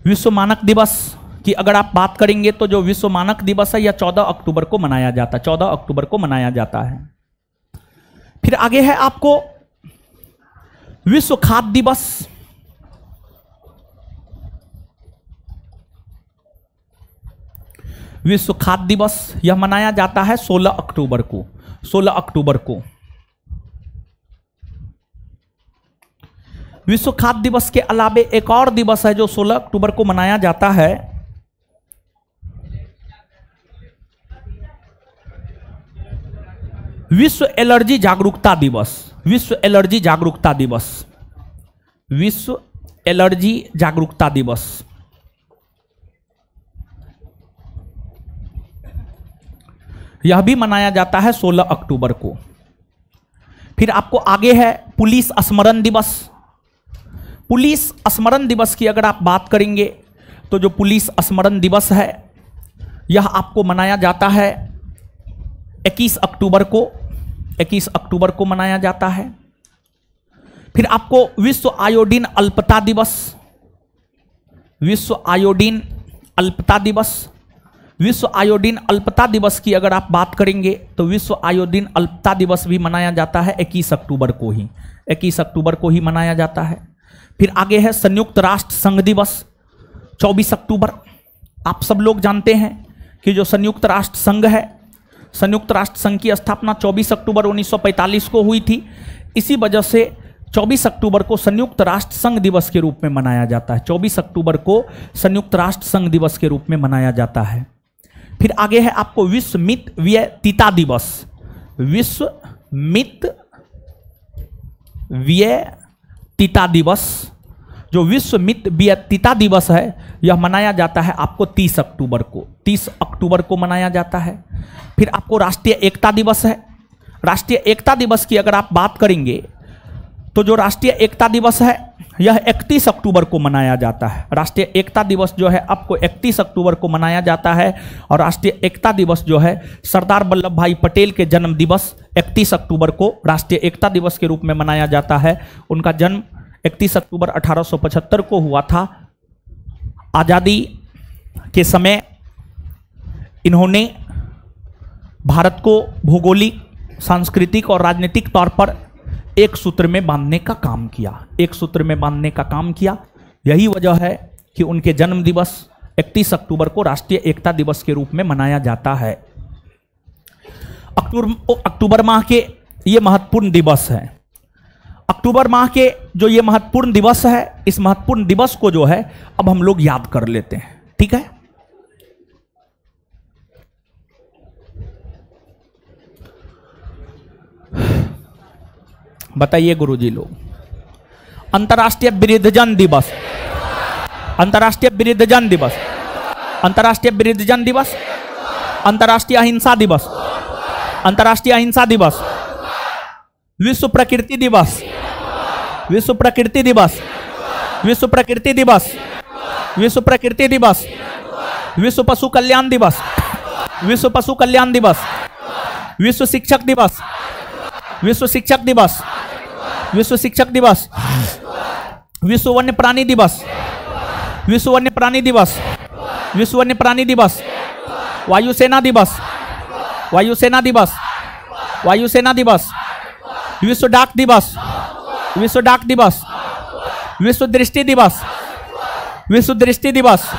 विश्व मानक दिवस की अगर आप बात करेंगे तो जो विश्व मानक दिवस है यह 14 अक्टूबर को मनाया जाता है। 14 अक्टूबर को मनाया जाता है। फिर आगे है आपको विश्व खाद्य दिवस। विश्व खाद्य दिवस यह मनाया जाता है 16 अक्टूबर को। 16 अक्टूबर को विश्व खाद्य दिवस के अलावे एक और दिवस है जो 16 अक्टूबर को मनाया जाता है, विश्व एलर्जी जागरूकता दिवस। विश्व एलर्जी जागरूकता दिवस। विश्व एलर्जी जागरूकता दिवस यह भी मनाया जाता है 16 अक्टूबर को। फिर आपको आगे है पुलिस स्मरण दिवस। पुलिस स्मरण दिवस की अगर आप बात करेंगे तो जो पुलिस स्मरण दिवस है यह आपको मनाया जाता है 21 अक्टूबर को। 21 अक्टूबर को मनाया जाता है। फिर आपको विश्व आयोडीन अल्पता दिवस। विश्व आयोडीन अल्पता दिवस। विश्व आयोडीन अल्पता दिवस की अगर आप बात करेंगे तो विश्व आयोडीन अल्पता दिवस भी मनाया जाता है 21 अक्टूबर को ही। 21 अक्टूबर को ही मनाया जाता है। फिर आगे है संयुक्त राष्ट्र संघ दिवस 24 अक्टूबर। आप सब लोग जानते हैं कि जो संयुक्त राष्ट्र संघ है, संयुक्त राष्ट्र संघ की स्थापना 24 अक्टूबर 1945 को हुई थी। इसी वजह से 24 अक्टूबर को संयुक्त राष्ट्र संघ दिवस के रूप में मनाया जाता है। 24 अक्टूबर को संयुक्त राष्ट्र संघ दिवस के रूप में मनाया जाता है। फिर आगे है आपको विश्व मित व्यतीता दिवस। विश्व मित व्यतीता दिवस, जो विश्व मित व्यतीता दिवस है यह मनाया जाता है आपको 30 अक्टूबर को। 30 अक्टूबर को मनाया जाता है। फिर आपको राष्ट्रीय एकता दिवस है। राष्ट्रीय एकता दिवस की अगर आप बात करेंगे तो जो राष्ट्रीय एकता दिवस है यह 31 अक्टूबर को मनाया जाता है। राष्ट्रीय एकता दिवस जो है आपको 31 अक्टूबर को मनाया जाता है। और राष्ट्रीय एकता दिवस जो है सरदार वल्लभ भाई पटेल के जन्म दिवस 31 अक्टूबर को राष्ट्रीय एकता दिवस के रूप में मनाया जाता है। उनका जन्म 31 अक्टूबर 1875 को हुआ था। आज़ादी के समय इन्होंने भारत को भौगोलिक, सांस्कृतिक और राजनीतिक तौर पर एक सूत्र में बांधने का काम किया। एक सूत्र में बांधने का काम किया। यही वजह है कि उनके जन्म दिवस 31 अक्टूबर को राष्ट्रीय एकता दिवस के रूप में मनाया जाता है। अक्टूबर माह के ये महत्वपूर्ण दिवस है। अक्टूबर माह के जो ये महत्वपूर्ण दिवस है, इस महत्वपूर्ण दिवस को जो है अब हम लोग याद कर लेते हैं। ठीक है, बताइए गुरुजी लोग। अंतर्राष्ट्रीय वृद्धजन दिवस। अंतर्राष्ट्रीय वृद्धजन दिवस। अंतर्राष्ट्रीय वृद्धजन दिवस। अंतर्राष्ट्रीय अहिंसा दिवस। अंतर्राष्ट्रीय अहिंसा दिवस। विश्व प्रकृति दिवस। विश्व प्रकृति दिवस। विश्व प्रकृति दिवस। विश्व प्रकृति दिवस। विश्व पशु कल्याण दिवस। विश्व पशु कल्याण दिवस। विश्व शिक्षक दिवस। विश्व शिक्षक दिवस। विश्व शिक्षक दिवस। विश्व वन्य प्राणी दिवस। विश्व वन्य प्राणी दिवस। विश्व वन्य प्राणी दिवस। वायुसेना दिवस। वायुसेना दिवस। वायुसेना दिवस। विश्व डाक दिवस। विश्व डाक दिवस। विश्व दृष्टि दिवस। विश्व दृष्टि दिवस।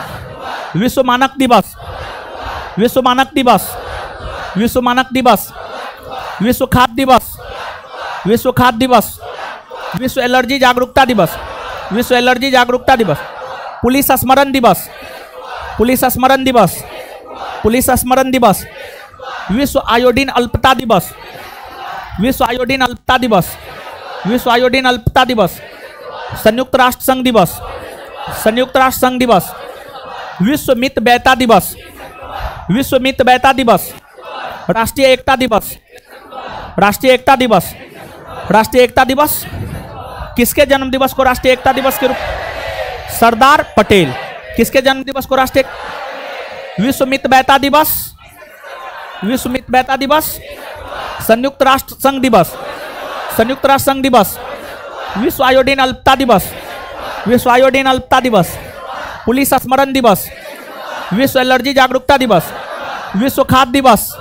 विश्व मानक दिवस। विश्व मानक दिवस। विश्व मानक दिवस। विश्व खाद्य दिवस। विश्व खाद्य दिवस। विश्व एलर्जी जागरूकता दिवस। विश्व एलर्जी जागरूकता दिवस। पुलिस स्मरण दिवस। पुलिस स्मरण दिवस। पुलिस स्मरण दिवस। विश्व आयोडीन अल्पता दिवस। विश्व आयोडीन अल्पता दिवस। विश्व आयोडीन अल्पता दिवस। संयुक्त राष्ट्र संघ दिवस। संयुक्त राष्ट्र संघ दिवस। विश्व मित व्ययता दिवस। विश्व मित व्ययता दिवस। राष्ट्रीय एकता दिवस। राष्ट्रीय एकता दिवस। राष्ट्रीय एकता दिवस किसके जन्म दिवस को राष्ट्रीय एकता दिवस के रूप? सरदार पटेल। किसके जन्म दिवस को राष्ट्रीय? विश्व मितव्ययिता दिवस, विश्व मितव्ययिता दिवस, संयुक्त राष्ट्र संघ दिवस, संयुक्त राष्ट्र संघ दिवस, विश्व आयोडीन अल्पता दिवस, विश्व आयोडीन अल्पता दिवस, पुलिस स्मरण दिवस, विश्व एलर्जी जागरूकता दिवस, विश्व खाद्य दिवस,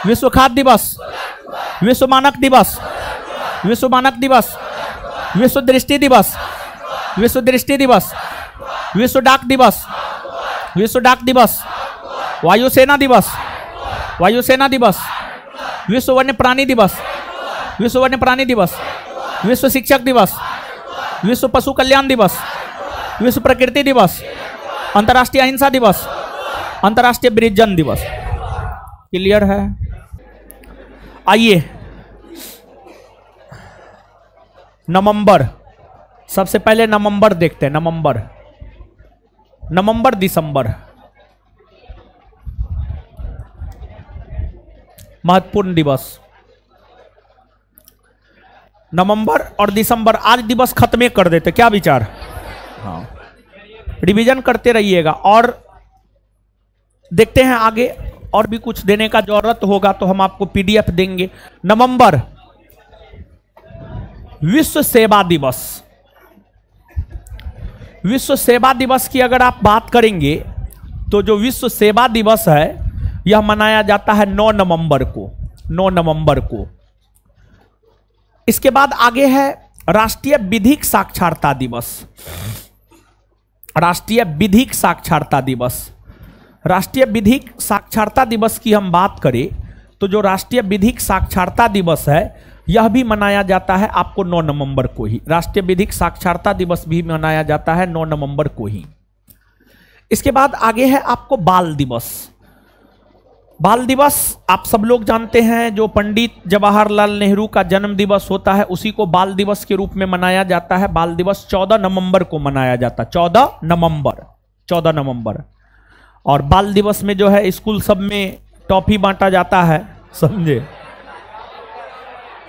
विश्व खाद्य दिवस, विश्व मानक दिवस, विश्व मानक दिवस, विश्व दृष्टि दिवस, विश्व दृष्टि दिवस, विश्व डाक दिवस, विश्व डाक दिवस, वायुसेना दिवस, वायुसेना दिवस, विश्व वन्य प्राणी दिवस, विश्व वन्य प्राणी दिवस, विश्व शिक्षक दिवस, विश्व पशु कल्याण दिवस, विश्व प्रकृति दिवस, अंतर्राष्ट्रीय अहिंसा दिवस, अंतर्राष्ट्रीय वृद्धजन दिवस। क्लियर है? आइए नवंबर, सबसे पहले नवंबर देखते हैं। नवंबर, नवंबर दिसंबर महत्वपूर्ण दिवस। नवंबर और दिसंबर आज दिवस खत्म कर देते, क्या विचार? हाँ, रिवीजन करते रहिएगा और देखते हैं आगे और भी कुछ देने का जरूरत होगा तो हम आपको पीडीएफ देंगे। नवंबर, विश्व सेवा दिवस। विश्व सेवा दिवस की अगर आप बात करेंगे तो जो विश्व सेवा दिवस है यह मनाया जाता है 9 नवंबर को, 9 नवंबर को। इसके बाद आगे है राष्ट्रीय विधिक साक्षरता दिवस। राष्ट्रीय विधिक साक्षरता दिवस, राष्ट्रीय विधिक साक्षरता दिवस की हम बात करें तो जो राष्ट्रीय विधिक साक्षरता दिवस है यह भी मनाया जाता है आपको 9 नवंबर को ही। राष्ट्रीय विधिक साक्षरता दिवस भी मनाया जाता है 9 नवंबर को ही। इसके बाद आगे है आपको बाल दिवस। बाल दिवस आप सब लोग जानते हैं, जो पंडित जवाहरलाल नेहरू का जन्म दिवस होता है उसी को बाल दिवस के रूप में मनाया जाता है। बाल दिवस 14 नवंबर को मनाया जाता है, 14 नवंबर, 14 नवंबर। और बाल दिवस में जो है स्कूल सब में टॉफी बांटा जाता है, समझे?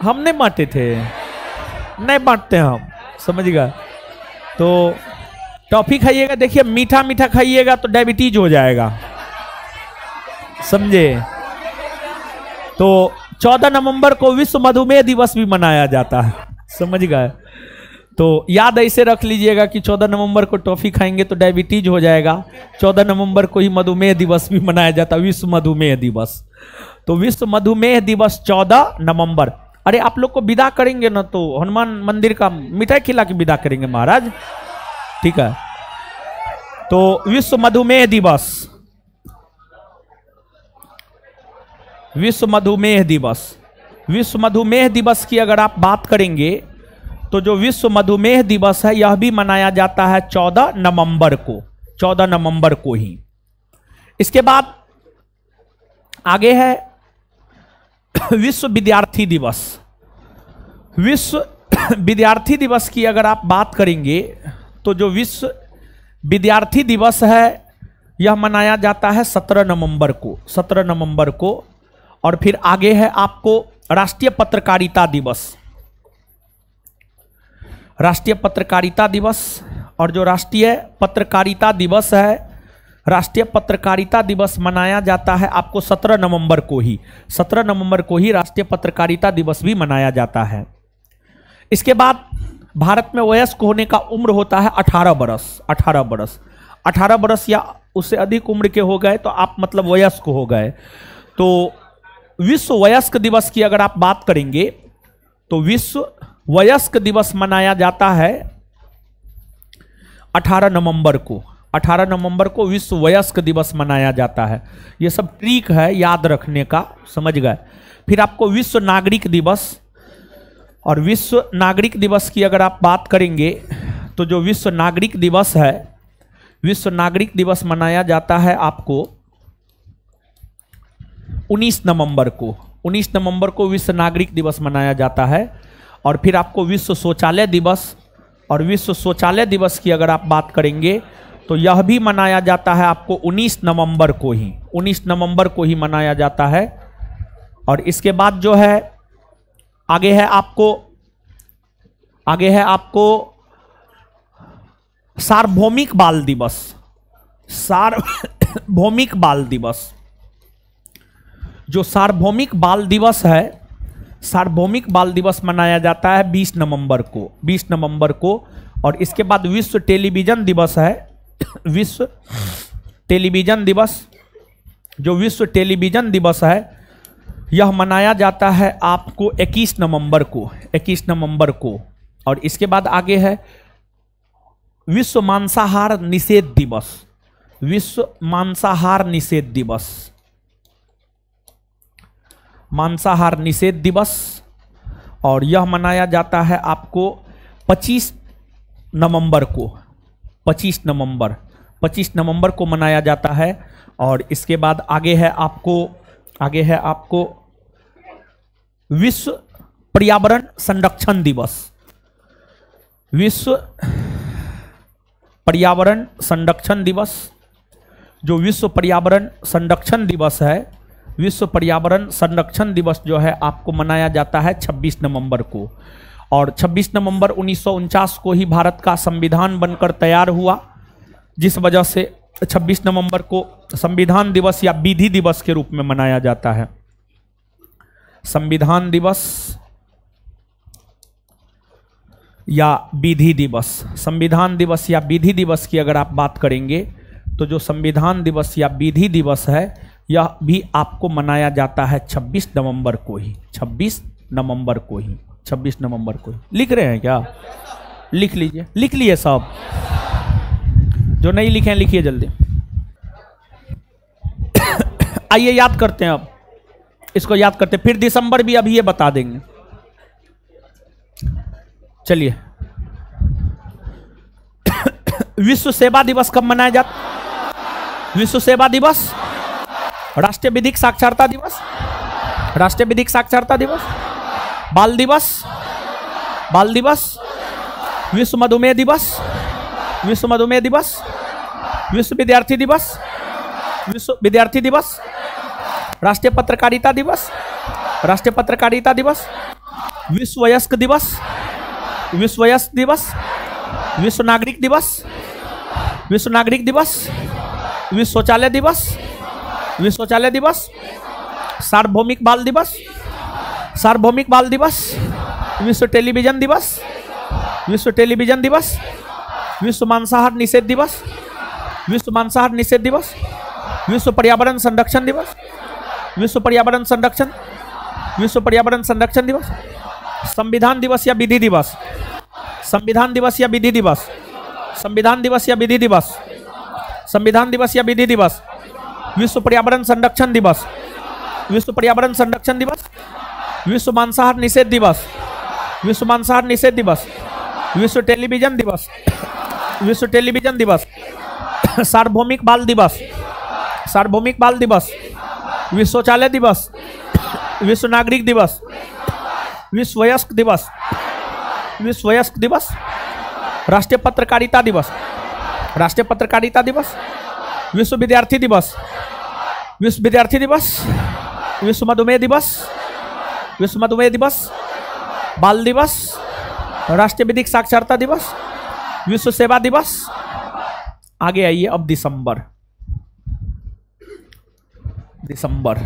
हम नहीं बांटे थे, नहीं बांटते हम, समझ गए? तो टॉफी खाइएगा, देखिए मीठा मीठा खाइएगा तो डायबिटीज हो जाएगा, समझे? तो 14 नवंबर को विश्व मधुमेह दिवस भी मनाया जाता है, समझ गए? तो याद ऐसे रख लीजिएगा कि 14 नवंबर को टॉफी खाएंगे तो डायबिटीज हो जाएगा। 14 नवंबर को ही मधुमेह दिवस भी मनाया जाता है, विश्व मधुमेह दिवस। तो विश्व मधुमेह दिवस 14 नवंबर। अरे आप लोग को विदा करेंगे ना तो हनुमान मंदिर का मिठाई खिला के विदा करेंगे महाराज, ठीक है? तो विश्व मधुमेह दिवस, विश्व मधुमेह दिवस, विश्व मधुमेह दिवस की अगर आप बात करेंगे तो जो विश्व मधुमेह दिवस है यह भी मनाया जाता है 14 नवंबर को, 14 नवंबर को ही। इसके बाद आगे है विश्व विद्यार्थी दिवस। विश्व विद्यार्थी दिवस की अगर आप बात करेंगे तो जो विश्व विद्यार्थी दिवस है यह मनाया जाता है 17 नवंबर को, 17 नवंबर को। और फिर आगे है आपको राष्ट्रीय पत्रकारिता दिवस, राष्ट्रीय पत्रकारिता दिवस। और जो राष्ट्रीय पत्रकारिता दिवस है, राष्ट्रीय पत्रकारिता दिवस मनाया जाता है आपको 17 नवंबर को ही, 17 नवंबर को ही राष्ट्रीय पत्रकारिता दिवस भी मनाया जाता है। इसके बाद भारत में वयस्क होने का उम्र होता है 18 बरस, 18 बरस, 18 बरस या उससे अधिक उम्र के हो गए तो आप मतलब वयस्क हो गए। तो विश्व वयस्क दिवस की अगर आप बात करेंगे तो विश्व वयस्क दिवस मनाया जाता है 18 नवंबर को, 18 नवंबर को विश्व वयस्क दिवस मनाया जाता है। ये सब ट्रिक है याद रखने का, समझ गए? फिर आपको विश्व नागरिक दिवस, और विश्व नागरिक दिवस की अगर आप बात करेंगे तो जो विश्व नागरिक दिवस है, विश्व नागरिक दिवस मनाया जाता है आपको 19 नवंबर को, 19 नवंबर को विश्व नागरिक दिवस मनाया जाता है। और फिर आपको विश्व शौचालय दिवस, और विश्व शौचालय दिवस की अगर आप बात करेंगे तो यह भी मनाया जाता है आपको 19 नवंबर को ही, 19 नवंबर को ही मनाया जाता है। और इसके बाद जो है आगे है आपको, आगे है आपको सार्वभौमिक बाल दिवस, सार्वभौमिक बाल दिवस। जो सार्वभौमिक बाल दिवस है, सार्वभौमिक बाल दिवस मनाया जाता है 20 नवंबर को, 20 नवंबर को। और इसके बाद विश्व टेलीविजन दिवस है, विश्व टेलीविजन दिवस। जो विश्व टेलीविजन दिवस है यह मनाया जाता है आपको 21 नवंबर को, 21 नवंबर को। और इसके बाद आगे है विश्व मांसाहार निषेध दिवस, विश्व मांसाहार निषेध दिवस, मांसाहार निषेध दिवस। और यह मनाया जाता है आपको 25 नवंबर को, 25 नवंबर, 25 नवंबर को मनाया जाता है। और इसके बाद आगे है आपको विश्व पर्यावरण संरक्षण दिवस, विश्व पर्यावरण संरक्षण दिवस। जो विश्व पर्यावरण संरक्षण दिवस है, विश्व पर्यावरण संरक्षण दिवस जो है आपको मनाया जाता है 26 नवंबर को। और 26 नवंबर 1949 को ही भारत का संविधान बनकर तैयार हुआ, जिस वजह से 26 नवंबर को संविधान दिवस या विधि दिवस के रूप में मनाया जाता है। संविधान दिवस या विधि दिवस, संविधान दिवस या विधि दिवस की अगर आप बात करेंगे तो जो संविधान दिवस या विधि दिवस है यह भी आपको मनाया जाता है 26 नवंबर को ही, 26 नवंबर को ही, 26 नवंबर को ही। लिख रहे हैं क्या? लिख लीजिए, लिख लिए सब। जो नहीं लिखे हैं लिखिए जल्दी। आइए याद करते हैं, अब इसको याद करते हैं, फिर दिसंबर भी अभी ये बता देंगे। चलिए, विश्व सेवा दिवस कब मनाया जाता? विश्व सेवा दिवस, राष्ट्रीय विधिक साक्षरता दिवस, राष्ट्रीय विधिक साक्षरता दिवस, बाल दिवस, बाल दिवस, विश्व मधुमेह दिवस, विश्व मधुमेह दिवस, विश्व विद्यार्थी दिवस, विश्व विद्यार्थी दिवस, राष्ट्रीय पत्रकारिता दिवस, राष्ट्रीय पत्रकारिता दिवस, विश्व वयस्क दिवस, विश्व वयस्क दिवस, विश्व नागरिक दिवस, विश्व नागरिक दिवस, विश्व शौचालय दिवस, विश्व शौचालय दिवस, सार्वभौमिक बाल दिवस, सार्वभौमिक बाल दिवस, विश्व टेलीविजन दिवस, विश्व टेलीविजन दिवस, विश्व मांसाहार निषेध दिवस, विश्व मांसाहार निषेध दिवस, विश्व पर्यावरण संरक्षण दिवस, विश्व पर्यावरण संरक्षण, विश्व पर्यावरण संरक्षण दिवस, संविधान दिवस या विधि दिवस, संविधान दिवस या विधि दिवस, संविधान दिवस या विधि दिवस, संविधान दिवस या विधि दिवस, विश्व पर्यावरण संरक्षण दिवस, विश्व पर्यावरण संरक्षण दिवस, विश्व मांसाहार निषेध दिवस, विश्व मांसाहार निषेध दिवस, विश्व टेलीविजन दिवस, विश्व टेलीविजन दिवस, सार्वभौमिक बाल दिवस, सार्वभौमिक बाल दिवस, विश्व शौचालय दिवस, विश्व नागरिक दिवस, विश्व वयस्क दिवस, विश्व वयस्क दिवस, राष्ट्रीय पत्रकारिता दिवस, राष्ट्रीय पत्रकारिता दिवस, विश्व विद्यार्थी दिवस, विश्व विद्यार्थी दिवस, विश्व मधुमेह दिवस, विश्व मधुमेह दिवस, बाल दिवस, राष्ट्रीय विधिक साक्षरता दिवस, विश्व सेवा दिवस। आगे आइए अब दिसंबर, दिसंबर,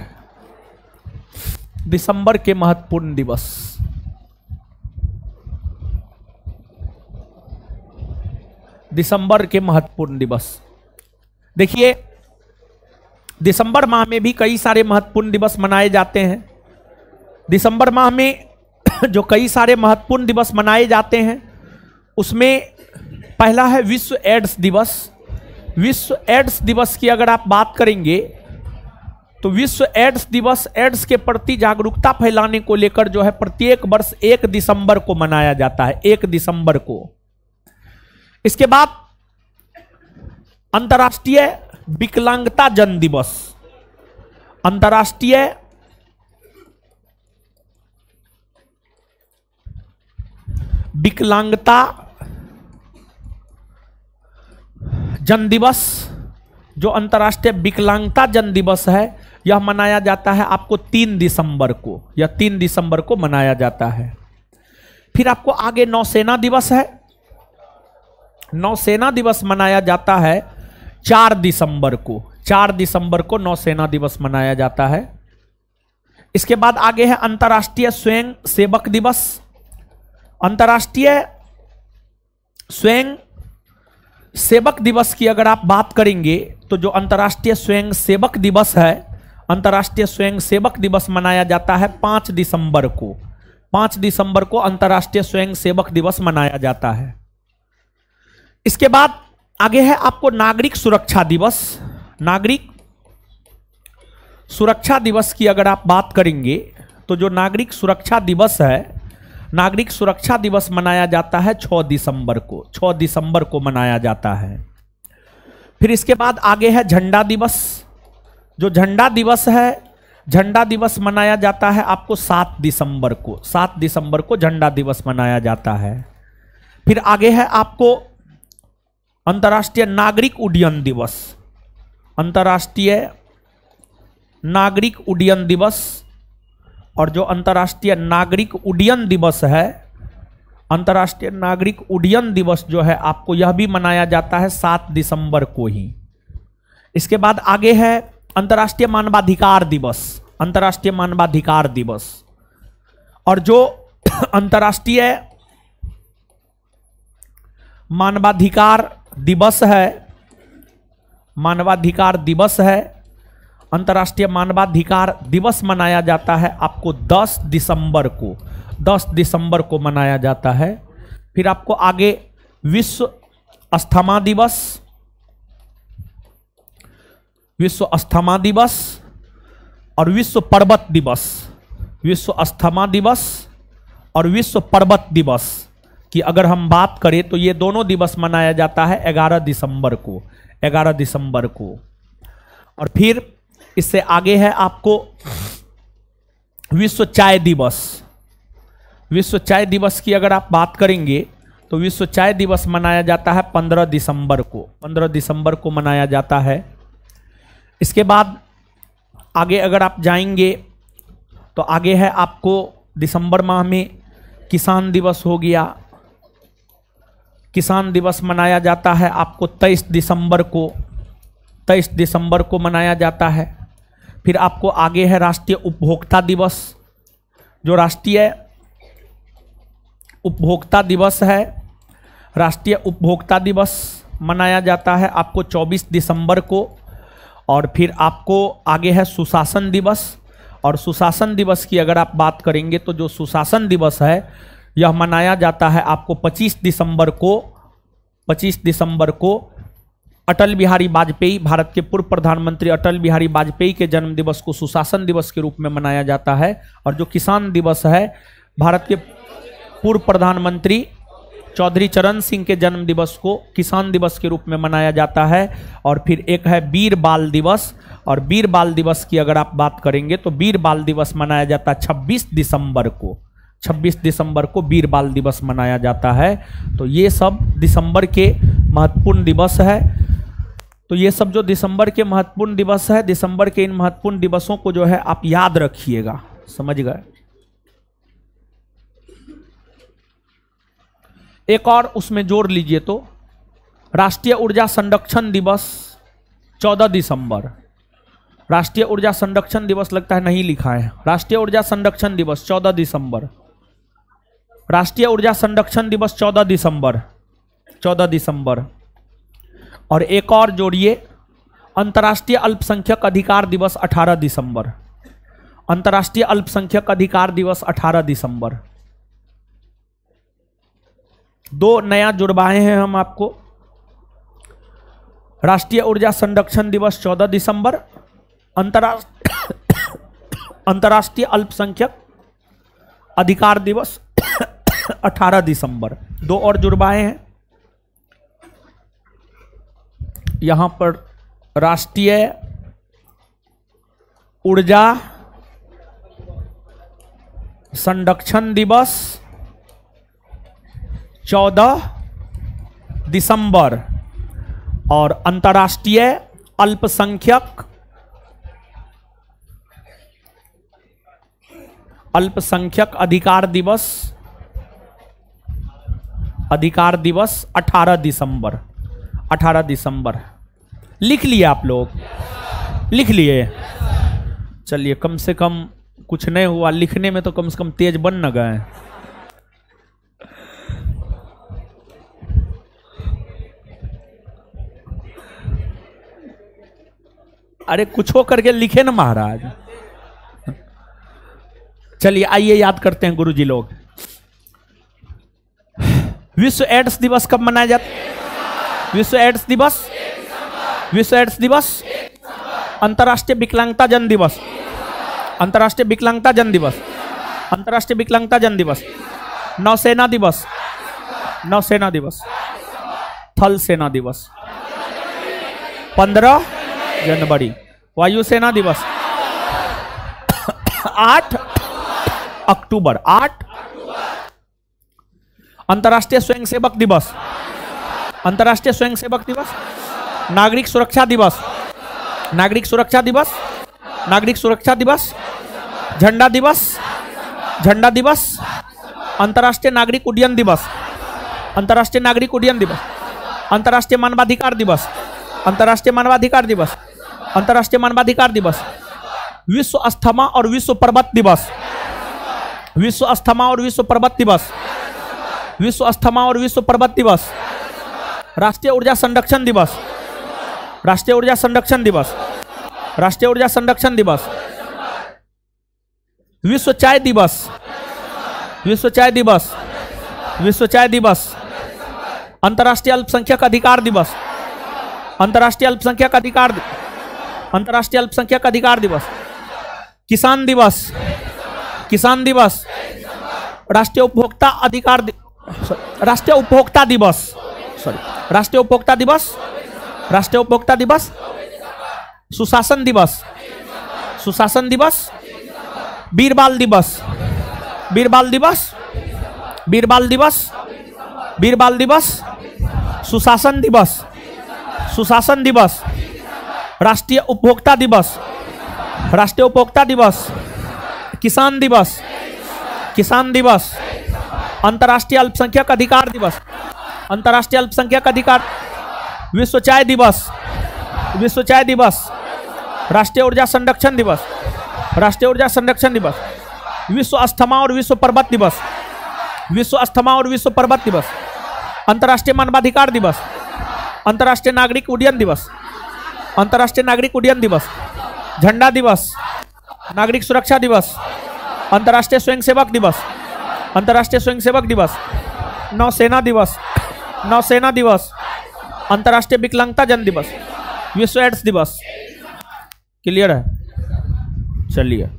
दिसंबर के महत्वपूर्ण दिवस। दिसंबर के महत्वपूर्ण दिवस देखिए, दिसंबर माह में भी कई सारे महत्वपूर्ण दिवस मनाए जाते हैं। दिसंबर माह में जो कई सारे महत्वपूर्ण दिवस मनाए जाते हैं उसमें पहला है विश्व एड्स दिवस। विश्व एड्स दिवस की अगर आप बात करेंगे तो विश्व एड्स दिवस एड्स के प्रति जागरूकता फैलाने को लेकर जो है प्रत्येक वर्ष 1 दिसंबर को मनाया जाता है, 1 दिसंबर को। इसके बाद अंतर्राष्ट्रीय विकलांगता जन दिवस, अंतर्राष्ट्रीय विकलांगता जन दिवस, जो अंतर्राष्ट्रीय विकलांगता जन दिवस है यह मनाया जाता है आपको 3 दिसंबर को, यह 3 दिसंबर को मनाया जाता है। फिर आपको आगे नौसेना दिवस है, नौसेना दिवस मनाया जाता है, 4 दिसंबर को, 4 दिसंबर को नौसेना दिवस मनाया जाता है। इसके बाद आगे है अंतर्राष्ट्रीय स्वयं सेवक दिवस। अंतर्राष्ट्रीय स्वयं सेवक दिवस की अगर आप बात करेंगे तो जो अंतर्राष्ट्रीय स्वयं सेवक दिवस है, अंतर्राष्ट्रीय स्वयं सेवक दिवस मनाया जाता है 5 दिसंबर को। 5 दिसंबर को अंतर्राष्ट्रीय स्वयं सेवक दिवस मनाया जाता है। इसके बाद आगे है आपको नागरिक सुरक्षा दिवस। नागरिक सुरक्षा दिवस की अगर आप बात करेंगे तो जो नागरिक सुरक्षा दिवस है, नागरिक सुरक्षा दिवस मनाया जाता है 6 दिसंबर को। 6 दिसंबर को मनाया जाता है। फिर इसके बाद आगे है झंडा दिवस। जो झंडा दिवस है, झंडा दिवस मनाया जाता है आपको 7 दिसंबर को। 7 दिसंबर को झंडा दिवस मनाया जाता है। फिर आगे है आपको अंतर्राष्ट्रीय नागरिक उड्डयन दिवस। अंतर्राष्ट्रीय नागरिक उड्डयन दिवस। और जो अंतर्राष्ट्रीय नागरिक उड्डयन दिवस है, अंतर्राष्ट्रीय नागरिक उड्डयन दिवस जो है आपको यह भी मनाया जाता है 7 दिसंबर को ही। इसके बाद आगे है अंतर्राष्ट्रीय मानवाधिकार दिवस। अंतर्राष्ट्रीय मानवाधिकार दिवस। और जो अंतर्राष्ट्रीय मानवाधिकार दिवस है, मानवाधिकार दिवस है, अंतर्राष्ट्रीय मानवाधिकार दिवस मनाया जाता है आपको 10 दिसंबर को। 10 दिसंबर को मनाया जाता है। फिर आपको आगे विश्व अस्थमा दिवस, विश्व अस्थमा दिवस और विश्व पर्वत दिवस। विश्व अस्थमा दिवस और विश्व पर्वत दिवस की अगर हम बात करें तो ये दोनों दिवस मनाया जाता है 11 दिसंबर को। 11 दिसंबर को। और फिर इससे आगे है आपको विश्व चाय दिवस। विश्व चाय दिवस की अगर आप बात करेंगे तो विश्व चाय दिवस मनाया जाता है 15 दिसंबर को। 15 दिसंबर को मनाया जाता है। इसके बाद आगे अगर आप जाएंगे तो आगे है आपको दिसंबर माह में किसान दिवस हो गया। किसान दिवस मनाया जाता है आपको 23 दिसंबर को। 23 दिसंबर को मनाया जाता है। फिर आपको आगे है राष्ट्रीय उपभोक्ता दिवस। जो राष्ट्रीय उपभोक्ता दिवस है, राष्ट्रीय उपभोक्ता दिवस मनाया जाता है आपको 24 दिसंबर को। और फिर आपको आगे है सुशासन दिवस। और सुशासन दिवस की अगर आप बात करेंगे तो जो सुशासन दिवस है यह मनाया जाता है आपको 25 दिसंबर को। 25 दिसंबर को अटल बिहारी वाजपेयी, भारत के पूर्व प्रधानमंत्री अटल बिहारी वाजपेयी के जन्म दिवस को सुशासन दिवस के रूप में मनाया जाता है। और जो किसान दिवस है, भारत के पूर्व प्रधानमंत्री चौधरी चरण सिंह के जन्म दिवस को किसान दिवस के रूप में मनाया जाता है। और फिर एक है वीर बाल दिवस। और वीर बाल दिवस की अगर आप बात करेंगे तो वीर बाल दिवस मनाया जाता है 26 दिसंबर को। 26 दिसंबर को वीर बाल दिवस मनाया जाता है। तो ये सब दिसंबर के महत्वपूर्ण दिवस है। तो ये सब जो दिसंबर के महत्वपूर्ण दिवस है, दिसंबर के इन महत्वपूर्ण दिवसों को जो है आप याद रखिएगा। समझ गए? एक और उसमें जोड़ लीजिए तो राष्ट्रीय ऊर्जा संरक्षण दिवस 14 दिसंबर। राष्ट्रीय ऊर्जा संरक्षण दिवस लगता है नहीं लिखा है। राष्ट्रीय ऊर्जा संरक्षण दिवस 14 दिसंबर। राष्ट्रीय ऊर्जा संरक्षण दिवस 14 दिसंबर। 14 दिसंबर। और एक और जोड़िए, अंतर्राष्ट्रीय अल्पसंख्यक अधिकार दिवस 18 दिसंबर। अंतर्राष्ट्रीय अल्पसंख्यक अधिकार दिवस 18 दिसंबर। 2 नया जुड़वाए हैं हम आपको। राष्ट्रीय ऊर्जा संरक्षण दिवस 14 दिसंबर, अंतर्राष्ट्रीय अल्पसंख्यक अधिकार दिवस 18 दिसंबर। 2 और जुड़वाए हैं यहां पर। राष्ट्रीय ऊर्जा संरक्षण दिवस 14 दिसंबर और अंतर्राष्ट्रीय अल्पसंख्यक अधिकार दिवस 18 दिसंबर। 18 दिसंबर। लिख लिए आप लोग? लिख लिए? चलिए, कम से कम कुछ नहीं हुआ लिखने में, तो कम से कम तेज बन न गए। अरे कुछ हो करके लिखे ना महाराज। चलिए आइए याद करते हैं गुरुजी लोग। विश्व एड्स दिवस कब मनाया जाता है? विश्व एड्स दिवस, विश्व एड्स दिवस, अंतर्राष्ट्रीय विकलांगता जन दिवस, अंतर्राष्ट्रीय विकलांगता जन दिवस, अंतर्राष्ट्रीय विकलांगता जन दिवस, नौसेना दिवस, नौसेना दिवस, थल सेना दिवस 15 जनवरी, वायुसेना दिवस 8 अक्टूबर, 8 अंतर्राष्ट्रीय स्वयंसेवक दिवस, अंतर्राष्ट्रीय स्वयंसेवक दिवस, नागरिक सुरक्षा दिवस, नागरिक सुरक्षा दिवस, नागरिक सुरक्षा दिवस, झंडा दिवस, झंडा दिवस, अंतर्राष्ट्रीय नागरिक उड्डयन दिवस, अंतर्राष्ट्रीय नागरिक उड्डयन दिवस, अंतर्राष्ट्रीय मानवाधिकार दिवस, अंतर्राष्ट्रीय मानवाधिकार दिवस, अंतर्राष्ट्रीय मानवाधिकार दिवस, विश्व अस्थमा और विश्व पर्वत दिवस, विश्व अस्थमा और विश्व पर्वत दिवस, विश्व अस्थमा और विश्व पर्वत दिवस, राष्ट्रीय ऊर्जा संरक्षण दिवस, राष्ट्रीय ऊर्जा संरक्षण दिवस, राष्ट्रीय ऊर्जा संरक्षण दिवस, विश्व चाय दिवस, विश्व चाय दिवस, विश्व चाय दिवस, अंतर्राष्ट्रीय अल्पसंख्यक अधिकार दिवस, अंतर्राष्ट्रीय अल्पसंख्यक अधिकार, अंतर्राष्ट्रीय अल्पसंख्यक अधिकार दिवस, किसान दिवस, किसान दिवस, राष्ट्रीय उपभोक्ता अधिकार, राष्ट्रीय उपभोक्ता दिवस, सॉरी, राष्ट्रीय उपभोक्ता दिवस, राष्ट्रीय उपभोक्ता दिवस, सुशासन दिवस, सुशासन दिवस, बीरबाल दिवस, बीरबाल दिवस, बीरबाल दिवस, बीरबाल दिवस, सुशासन दिवस, सुशासन दिवस, राष्ट्रीय उपभोक्ता दिवस, राष्ट्रीय उपभोक्ता दिवस, किसान दिवस, किसान दिवस, अंतर्राष्ट्रीय अल्पसंख्यक अधिकार दिवस, अंतर्राष्ट्रीय अल्पसंख्यक अधिकार, विश्व चाय दिवस, विश्व चाय दिवस, राष्ट्रीय ऊर्जा संरक्षण दिवस, राष्ट्रीय ऊर्जा संरक्षण दिवस, विश्व अस्थमा और विश्व पर्वत दिवस, विश्व अस्थमा और विश्व पर्वत दिवस, अंतर्राष्ट्रीय मानवाधिकार दिवस, अंतर्राष्ट्रीय नागरिक उड्डयन दिवस, अंतर्राष्ट्रीय नागरिक उड्डयन दिवस, झंडा दिवस, नागरिक सुरक्षा दिवस, अंतर्राष्ट्रीय स्वयंसेवक दिवस, अंतर्राष्ट्रीय स्वयंसेवक दिवस, नौसेना दिवस, नौसेना दिवस, अंतर्राष्ट्रीय विकलांगता जन दिवस, विश्व एड्स दिवस। क्लियर है? चलिए।